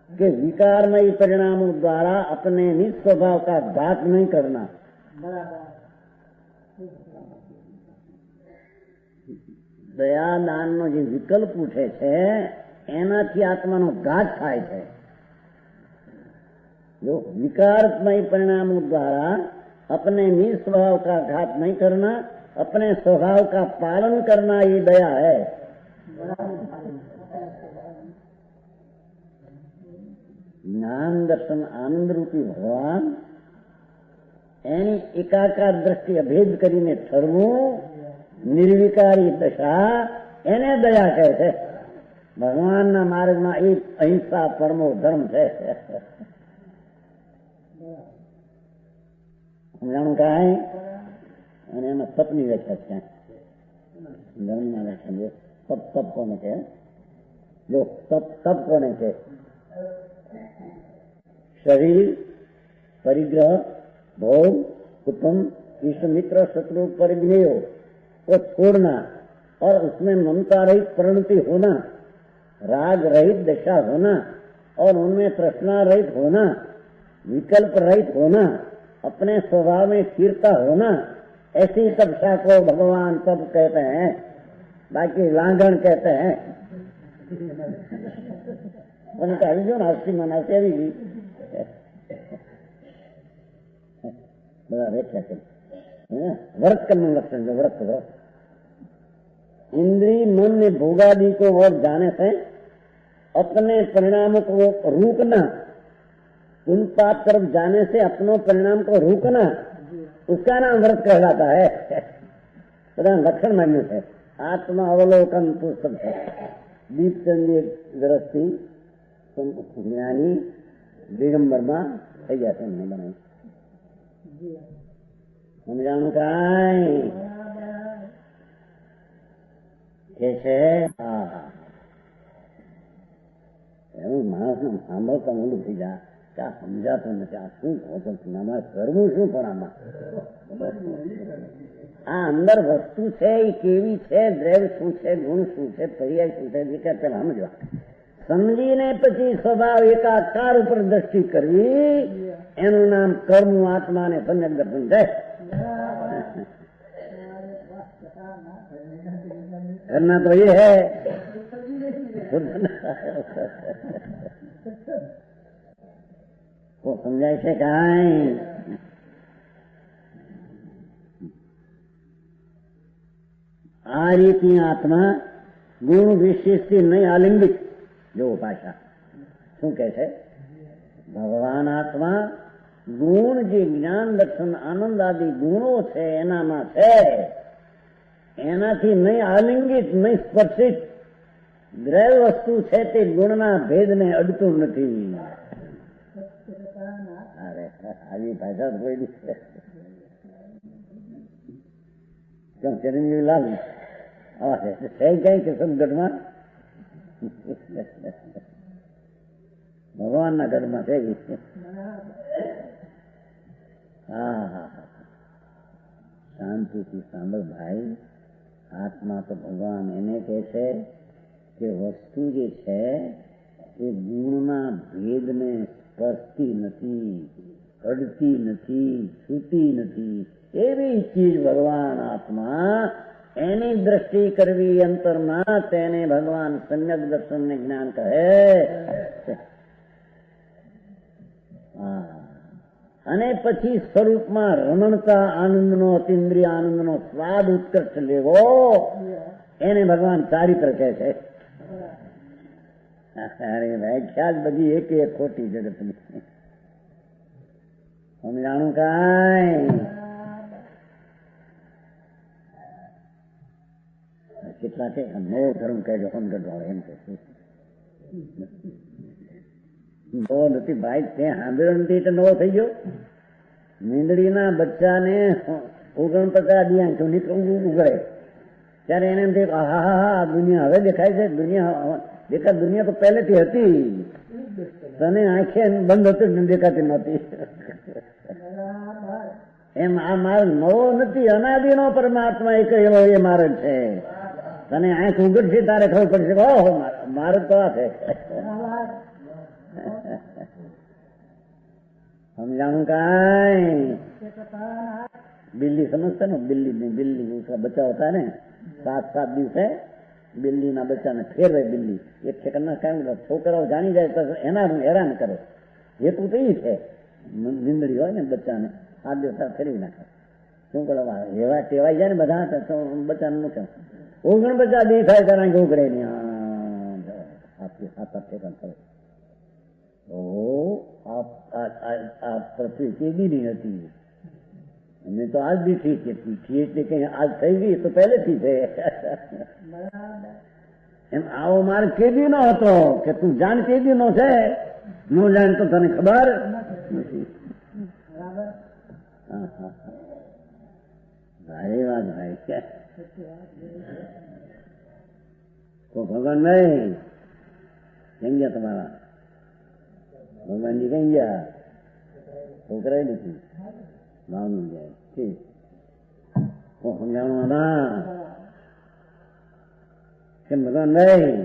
कि विकारमयी परिणामों द्वारा अपने निज स्वभाव का घात नहीं करना। दया दान नो जे विकल्प उठे छे एनाथी आत्मानो घात थाय छे। जो विकारमयी परिणामों द्वारा अपने निज स्वभाव का घात नहीं करना, अपने स्वभाव का पालन करना, ये दया है। ज्ञान दर्शन आनंद रूपी भगवान एनी एकाकार दृष्टि अभेद करीने ठरવું निर्विकारी दशा એને દયા કહે છે। ભગવાનના માર્ગમાં એ અહિંસા પરમો ધર્મ છે। સમજાણું કાંઈ? અને એમાં તપની વ્યાખ્યા છે। ધર્મના વ્યાખ્યા જો તપ તપ કોને કહે? જો તપ તપ કોને કહે? शरीर, परिग्रह, भोग, कुटुंब, इष्ट मित्र, शत्रु, परिग्रह को छोड़ना और उसमें ममता रहित परिणति होना, राग रहित दशा होना और उनमें तृष्णा रहित होना, विकल्प रहित होना, अपने स्वभाव में स्थिरता होना, ऐसी तपस्या को भगवान तप कहते हैं। बाकी लांघन कहते हैं। उनका जो नास्ती मनाते भी बड़ा व्याख्या कर व्रत करने लक्षण जो व्रत व्रत इंद्रिय मन ने भोगादि को और जाने से अपने परिणामों को रोकना, उन पाप तरफ जाने से अपनों परिणाम को रोकना, उसका नाम व्रत कहलाता है। बड़ा लक्षण मान्य है। आत्मा अवलोकन पुस्तक है। दीपचंदी गृहस्थी ज्ञानी दिगंबर में થઈ ગયા છે મને બનાવી સમજાણું કાંઈ કે છે? એવું માણસને સાંભળતા ઊંડું થઈ જાય કે આ સમજાતું નથી, આ શું હોતું અમારે કરવું શું? પણ આમાં આ અંદર વસ્તુ છે એ કેવી છે, દ્રવ્ય શું છે, ગુણ શું છે, પર્યાય શું છે, જે કે પેલા સમજવા સમજીને પછી સ્વભાવ એકાકાર ઉપર દ્રષ્ટિ કરવી એનું નામ કર્મ આત્માને સમ્યક દર્શન છે। करना तो ये है वो समझाय છે કાંઈ? આ રીતની આત્મા ગુણ વિશેષથી નહીં આલિંગિત। जो भाषा શું કહે છે? ભગવાન આત્મા ગુણ જે જ્ઞાન દર્શન આનંદ આદિ ગુણો છે એનામાં છે, એનાથી નહીં આલિંગિત નહીં સ્પર્શિત દ્રવ્ય વસ્તુ છે તે ગુણના ભેદને અડતું નથી। અરે આવી ભાષા કોઈ કેમ ચિરંજીવી લાલ છે કઈ કિશનગઢમાં ભગવાનના ઘરમાં છે। હા શાંતિથી સાંભળ ભાઈ। આત્મા તો ભગવાન એને કહે છે કે વસ્તુ જે છે એ ગુણના ભેદને સ્પર્શતી નથી, અડતી નથી, છૂટી નથી। એવી ચીજ ભગવાન આત્મા એની દ્રષ્ટિ કરવી અંતરમાં તેને ભગવાન સમ્યક દર્શન ને જ્ઞાન કહે। અને પછી સ્વરૂપમાં રમણતા આનંદનો અતિન્દ્રિય આનંદનો સ્વાદ ઉત્કર્ષ લેવો એને ભગવાન ચારિત્ર કહે છે। અરે વ્યાખ્યા જ બધી એક એક ખોટી જગતની। સમજાણું કાંઈ? કેટલા છે નવો ધર્મ કહેજો સમજણવાળો એમ કે નવો નથી ભાઈ, તે સાંભળ્યો નથી એટલે નવો થઈ ગયો। મીંદડીના બચ્ચાને 49 દિયા ઉગડે ત્યારે એને એમ થયું હા હા હા દુનિયા હવે દેખાય છે, દુનિયા દેખા દુનિયા તો પહેલેથી હતી, તને આંખે બંધ હતી દેખાતી નહોતી। એમ આ માર્ગ નવો નથી, અનાદિનો પરમાત્મા એક એવો એ માર્ગ છે। તને આંખ ઉગડશે તારે ખબર પડશે ઓહો મારું તો આ છે. સમજાણું કાંઈ बिल्ली समझते ना बिल्ली उसका बच्चा होता है ना 7 દિવસ है बिल्ली ना बच्चा ने फेरवे बिल्ली एक सेकंड ना कहीं छोकराओ जानी जाए तो एना हैरान करे हेतु तो ई है निंदड़ी હોય ને બચ્ચાને 7 દિવસ ફેરવી નાખે શું કરવા એવા ટેવાઈ જાય ને બધા તો બચ્ચાને નુકસાન ઓગણ બચ્ચા દેખાય કારણ કે ઉગડે નહીં આપી 7 સેકન્ડ કરે ઓ આ પૃથ્વી કેદી નહીં હતી नहीं तो आज भी ठीक है थी એટલે કઈ આજ થઈ ગઈ તો પહેલેથી છે એમ આવો માર્ગ કેદી નો હતો કે તું જાણ કેદી નો છે નો જાણ તો તને ખબર નથી. ભાઈ વાત ભાઈ કે ભગવાન ભાઈ કેમ ગયા તમારા ભગવાનજી કઈ ગયા છોકરાએ નથી માનું જાય ઠીક સમજાણું હતા કેમ ભગવાન ભાઈ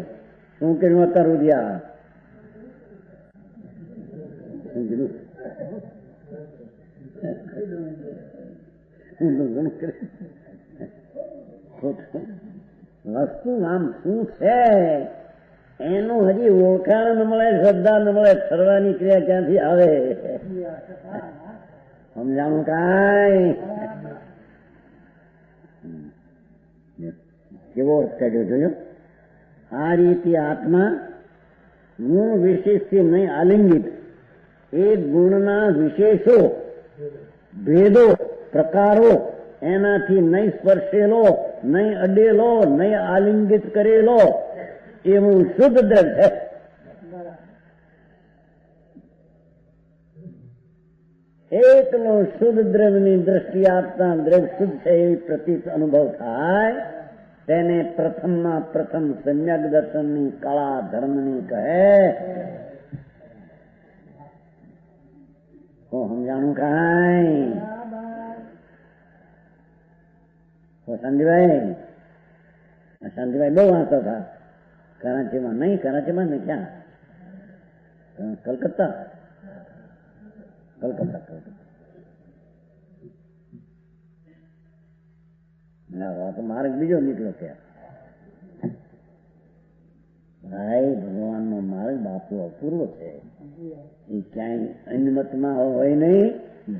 શું કર્યું અત્યાર ઉદ્યા શું કીધું વસ્તુ આમ શું છે એનું હજી ઓળખાણ ન મળે શ્રદ્ધા ન મળે ફરવાની ક્રિયા ક્યાંથી આવે સમજાણું કાંઈ કેવો કર્યો જોયો આ રીતે આત્મા ગુણ વિશેષથી નહીં આલિંગિત એ ગુણના વિશેષો ભેદો પ્રકારો એનાથી નહીં સ્પર્શેલો નહીં અડેલો નહીં આલિંગિત કરેલો એવું શુદ્ધ દ્રવ્ય છે. એકનો શુદ્ધ દ્રવ્યની દ્રષ્ટિ આપતા દ્રવ્ય શુદ્ધ છે એવી પ્રતીત અનુભવ થાય તેને પ્રથમમાં પ્રથમ સમ્યક દર્શનની કળા ધર્મની કહે. તો સમજાણું કાંઈ શાંતિભાઈ બહુ વાંચતા હતા કરાચીમાં નહીં કરાચીમાં નહીં ક્યાં કલકત્તા તો માર્ગ બીજો નીકળ્યો ત્યાં ભાઈ ભગવાનનો માર્ગ બાપુ અપૂર્વ છે એ ક્યાંય અન્યમતમાં હોય નહીં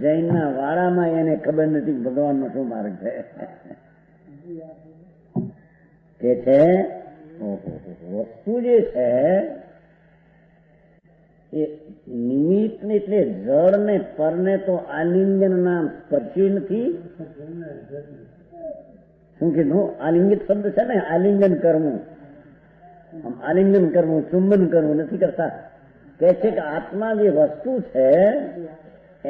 જૈનના વાડામાં એને ખબર નથી ભગવાનનો શું માર્ગ છે કે છે વસ્તુ જે છે એ નિમિત્ત ને એટલે જળ ને પરને તો આલિંગન નામ સ્પર્શી નથી. શું કીધું આલિંગિત શબ્દ છે ને આલિંગન કરવું આલિંગન કરવું ચુંબન કરવું નથી કરતા. કે છે કે આત્મા જે વસ્તુ છે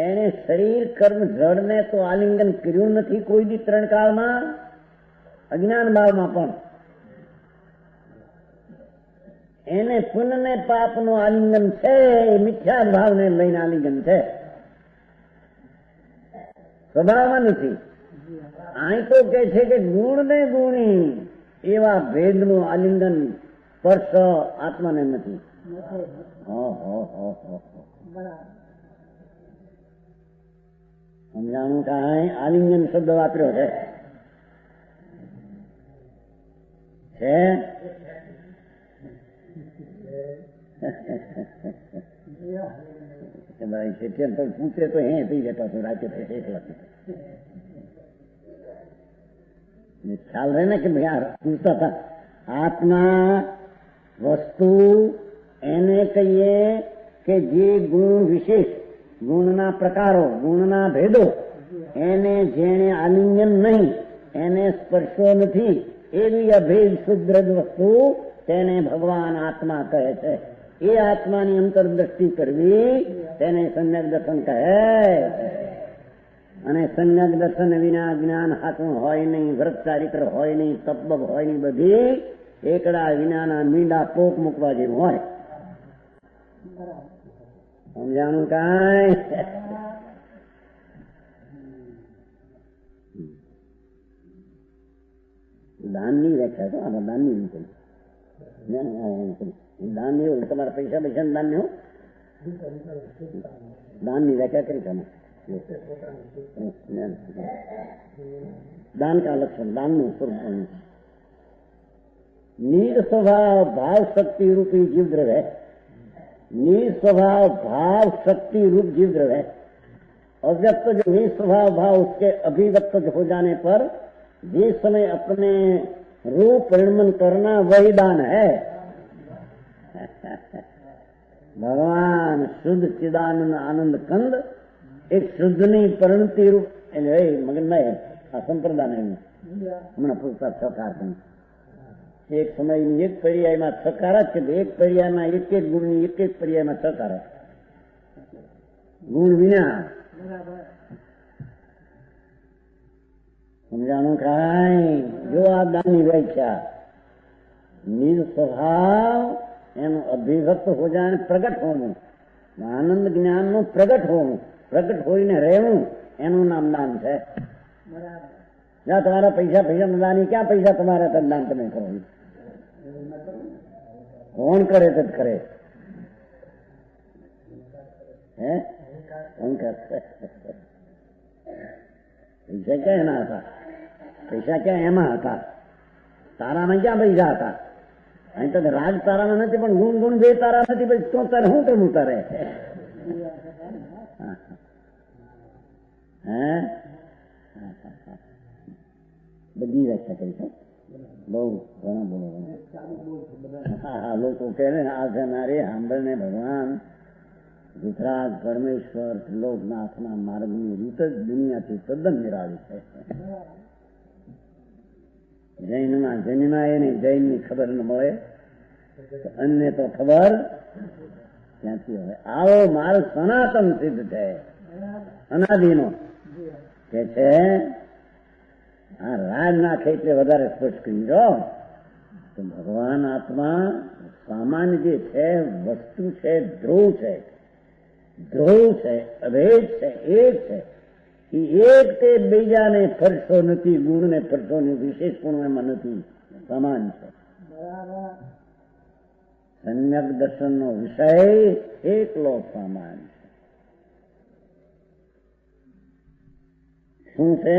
એને શરીર કર્મ જળને તો આલિંગન કર્યું નથી કોઈ દી 3 કાળમાં અજ્ઞાન ભાવમાં પણ એને પુણ્ય ને પાપ નું આલિંગન છે એ મિથ્યા ભાવને લઈને આલિંગન છે સ્વભાવમાં નથી. અહીં તો કે છે કે ગુણ ને ગુણી એવા ભેદનું આલિંગન સ્પર્શ આત્માને નથી. સમજાણું કાંઈ આલિંગન શબ્દ વાપર્યો છે પૂછે તો હે થઈ જતા રાતે ખ્યાલ રહે ને કે ભાઈ પૂછતા હતા આત્મા વસ્તુ એને કહીએ કે જે ગુણ વિશેષ ગુણના પ્રકારો ગુણના ભેદો એને જેને આલિંગન નહીં એને સ્પર્શો નથી એવી અભેદ શુદ્ધ વસ્તુ તેને ભગવાન આત્મા કહે છે. એ આત્માની અંતરદ્રષ્ટિ કરવી તેને સમ્યક દર્શન કહે. અને સમ્યક દર્શન વિના જ્ઞાન હાથમાં હોય નહીં, વ્રત ચારિત્ર હોય નહીં, તપબબ હોય નહીં, બધી એકડા વિનાના મીંડા પોક મૂકવા જેવું હોય. સમજાણું કાંઈ? દાનની વ્યાખ્યા તો આમાં દાનની નીકળી દાન નહીં હોય તમારા પૈસા પૈસા દાન નહીં હોય દાનની વ્યાખ્યા કરી તમે दान का लक्षण दान નું સ્વરૂપ નિસ્વભાવ ભાવ શક્તિ रूपी जीव द्रव्य निस्वभाव भाव शक्ति रूप जीव द्रव्य अव्यक्त जो निस्वभाव भाव उसके अभिव्यक्त हो जाने पर जिस समय अपने रूप परिणमन करना वही दान है। भगवान शुद्ध चिदानंद आनंद कंद एक શુદ્ધની પરિણતિ રૂપ મગન આ સંપ્રદાય હમણાં પૂરતા સકાર એક સમયની એક પર્યાયમાં સકાર જ છે, એક પર્યાયમાં એક એક ગુણની એક એક પર્યાયમાં સકાર ગુણ વિના સમજાણું કાંઈ જો આ દાનની વ્યાખ્યા નિજ સ્વભાવ એનું અભિવ્યક્ત હો જાય પ્રગટ હોવું આનંદ જ્ઞાનનું પ્રગટ હોવું પ્રગટ હોઈને રહેવું એનું નામ દાન છે। જ્યાં તમારા પૈસા પૈસા દાની ક્યાં પૈસા તમારા દાન તમે કરો કોણ કરે તો કરે હે પૈસા ક્યાં એના હતા પૈસા ક્યાં એમાં હતા તારામાં ક્યાં પૈસા હતા અહીં તો રાજ તારામાં નથી પણ ગુણ ગુણ બે તારા નથી પછી તો તારે શું કરવું તારે બધી વ્યાખ્યા કરી છે બહુ ઘણા બોલો હા લોકો કહે ને આ જનારે સાંભળને ભગવાન ગુજરાત પરમેશ્વર ત્રિલોકનાથના માર્ગની રીત જ દુનિયાથી તદ્દન નિરાળી છે। જૈનમાં જન્માય ને જૈનની ખબર ન મળે અન્ય તો ખબર ક્યાંથી હોય। આવો માર્ગ સનાતન સિદ્ધ છે અનાદિનો કે છે આ રાજ નાખે એટલે વધારે સ્પષ્ટ કરી દો તો ભગવાન આત્મા સામાન્ય જે છે વસ્તુ છે ધ્રુવ છે અભેદ છે એક છે એ એક તે બીજાને ફરતો નથી ગુણને ફરતો નથી વિશેષ ગુણ એમાં નથી સમાન છે। સમ્યક દર્શનનો વિષય એકલો સમાન છે। શું છે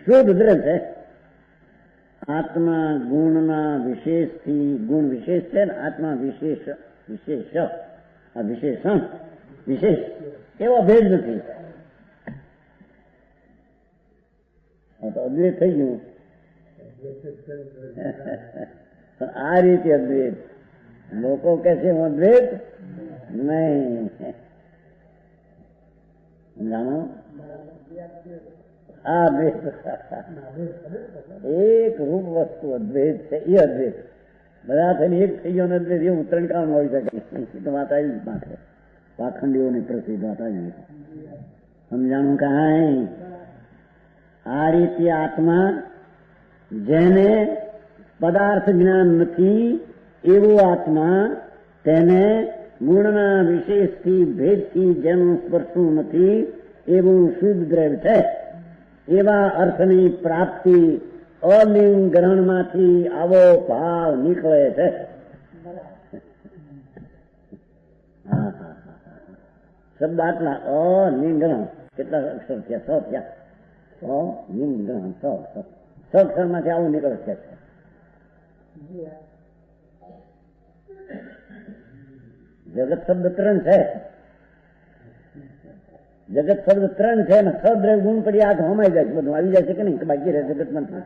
શુદ્ધ દ્રવ્ય છે આત્મા ગુણના વિશેષથી ગુણ વિશેષ છે ને આત્મા વિશેષ આ વિશેષણ વિશેષ એવો ભેદ નથી તો અદ્વૈત થઈ ગયું આ રીતે અદ્વૈત લોકો કે છે અદ્વૈત નહીં જાણો આ એક રૂપ વસ્તુ અદ્વૈત છે એ અદ્વૈત બધા થઈને એક થઈ ગયો અદ્વૈત એવું ત્રણ કામ હોઈ શકે તો માતાજી માટે પાખંડીઓની પ્રસિદ્ધ માતાજી સમજાણું કાંઈ આ રીતે આત્મા જેને પદાર્થ જ્ઞાન નથી એવું આત્મા તેને ગુણના વિશેષથી ભેદથી જેનું સ્પર્શવું નથી એવું શુદ્ધ દ્રવ્ય છે। એવા અર્થની પ્રાપ્તિ અલિંગ ગ્રહણમાંથી આવો ભાવ નીકળે છે। શબ્દ આટલા અલિંગ ગ્રહણ કેટલા અક્ષર થયા 100 થયા અલિંગ ગ્રહણ 100 અક્ષરમાંથી આવું નીકળે છે। જગત શબ્દ 3 છે જગત શબ્દ 3 છે ને સદ્રવ્ય ગુણ પડી આ હમાઈ જાય છે બધું આવી જાય છે કે નહીં બાકી રહે જગત નથી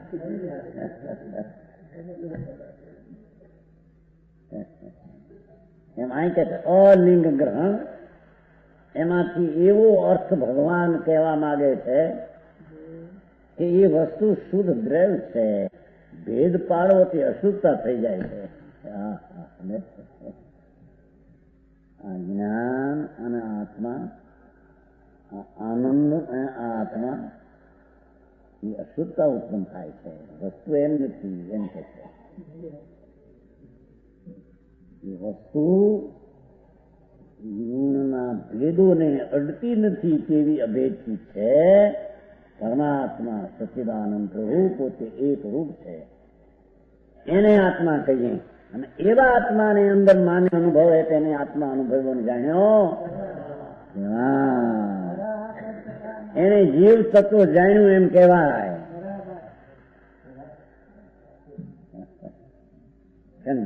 એમ અહીં કે અલિંગ ગ્રહણ એમાંથી એવો અર્થ ભગવાન કહેવા માંગે છે કે એ વસ્તુ શુદ્ધ દ્રવ્ય છે ભેદ પાડવાથી અશુદ્ધતા થઈ જાય છે। આ જ્ઞાન અને આત્મા આનંદ અને આત્મા એ અશુદ્ધતા ઉત્પન્ન થાય છે વસ્તુ એમ નથી એમ કે છે એ વસ્તુ ગુણના ભેદોને અડતી નથી તેવી અભેદથી છે। પરમાત્મા સચ્ચિદાનંદ પ્રભુ પોતે એક રૂપ છે એને આત્મા કહીએ. અને એવા આત્માને અંદર માને અનુભવે તેને આત્મા અનુભવવાનું જાણ્યો. એને જીવ તત્વ જાણ્યું એમ કહેવાય.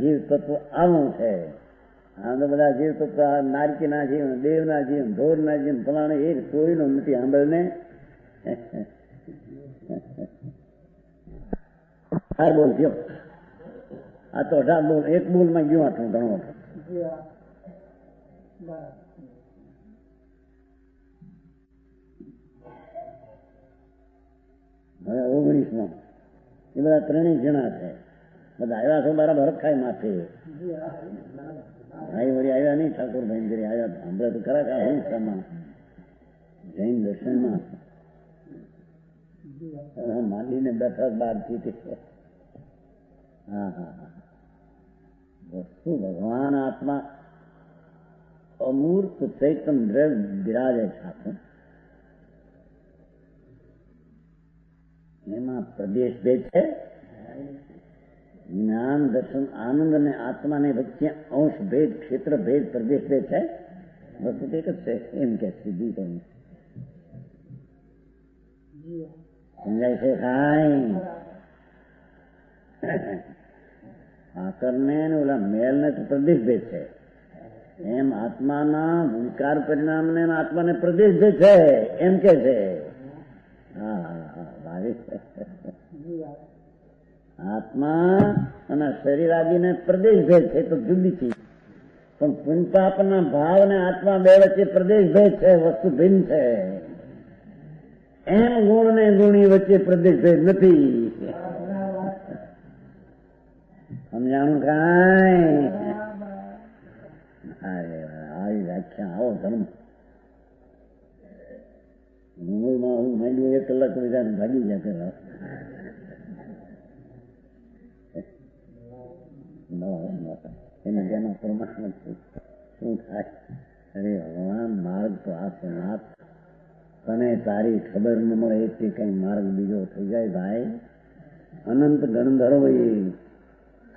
જીવ તત્વ આવું છે. આમ તો બધા જીવ તત્વ નારકીના જીવ, દેવના જીવ, ઢોરના જીવ, ફલાણે એક કોઈનો નથી સાંભળને. હાર બોલ ગયો આ તો 18 બોલ, એક બોલમાં ગયું આટલું ઘણું. હવે 19માં એ બધા ત્રણેય જણા છે. બધા આવ્યા છો બરાબર હરખાઈ માથે. ભાઈ વળી આવ્યા નહીં, ઠાકોરભાઈ ઘરે આવ્યા. સાંભળે તો ખરા કે હિંસામાં જૈન દર્શનમાં માંડીને બેઠા બહારથી. હા હા હા, વસ્તુ ભગવાન આત્મા અમૂર્ત ચૈતન દ્રવ્ય બિરાજે છે. એમાં પ્રદેશ ભેદ છે. જ્ઞાન દર્શન આનંદ અને આત્માને વચ્ચે અંશ ભેદ, ક્ષેત્ર ભેદ, પ્રદેશ ભેદ છે. વસ્તુ એક જ છે એમ કે સીધી કહ્યું. સમજાય છે કાંઈ? આકરને ઓલા મેલ ને તો પ્રદેશ ભેદ છે. એમ આત્માના વિકાર પરિણામ ને આત્માને પ્રદેશ ભેદ છે એમ કે છે. હા હા હા, આત્મા અને શરીર આદિને પ્રદેશ ભેદ છે તો જુદી ચીજ. પણ પુણ્યપાપના ભાવ ને આત્મા બે વચ્ચે પ્રદેશ ભેદ છે, વસ્તુ ભિન્ન છે. એમ ગુણ ને ગુણી વચ્ચે પ્રદેશ ભેદ નથી. સમજાણું કાંઈ? આવી વ્યાખ્યા આવો ધર્મ. મુંબઈમાં હું માંડ્યું 1 કલાક વિચાર ભાગી જાય પેલા. એને જેના પ્રમાણ શું થાય? અરે ભગવાન, માર્ગ તો આ છે નાથ. તને તારી ખબર ન મળે એથી કઈ માર્ગ બીજો થઈ જાય ભાઈ. અનંત ગણધરોએ,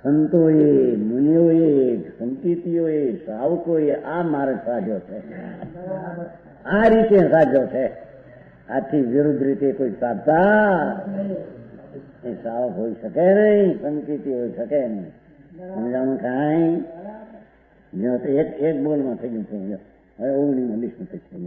સંતોએ, મુનિઓએ, સંતીતિઓએ, શ્રાવકોએ આ માર્ગ સાધ્યો છે. આ રીતે સાધ્યો છે. આથી વિરુદ્ધ રીતે કોઈ સાધતા એ શ્રાવક હોઈ શકે નહીં, સંકેતી હોઈ શકે નહીં. સમજાણું કાંઈ? એક બોલમાં થઈ ગયું. હવે 19 માં લિસ્ટ થઈ છે.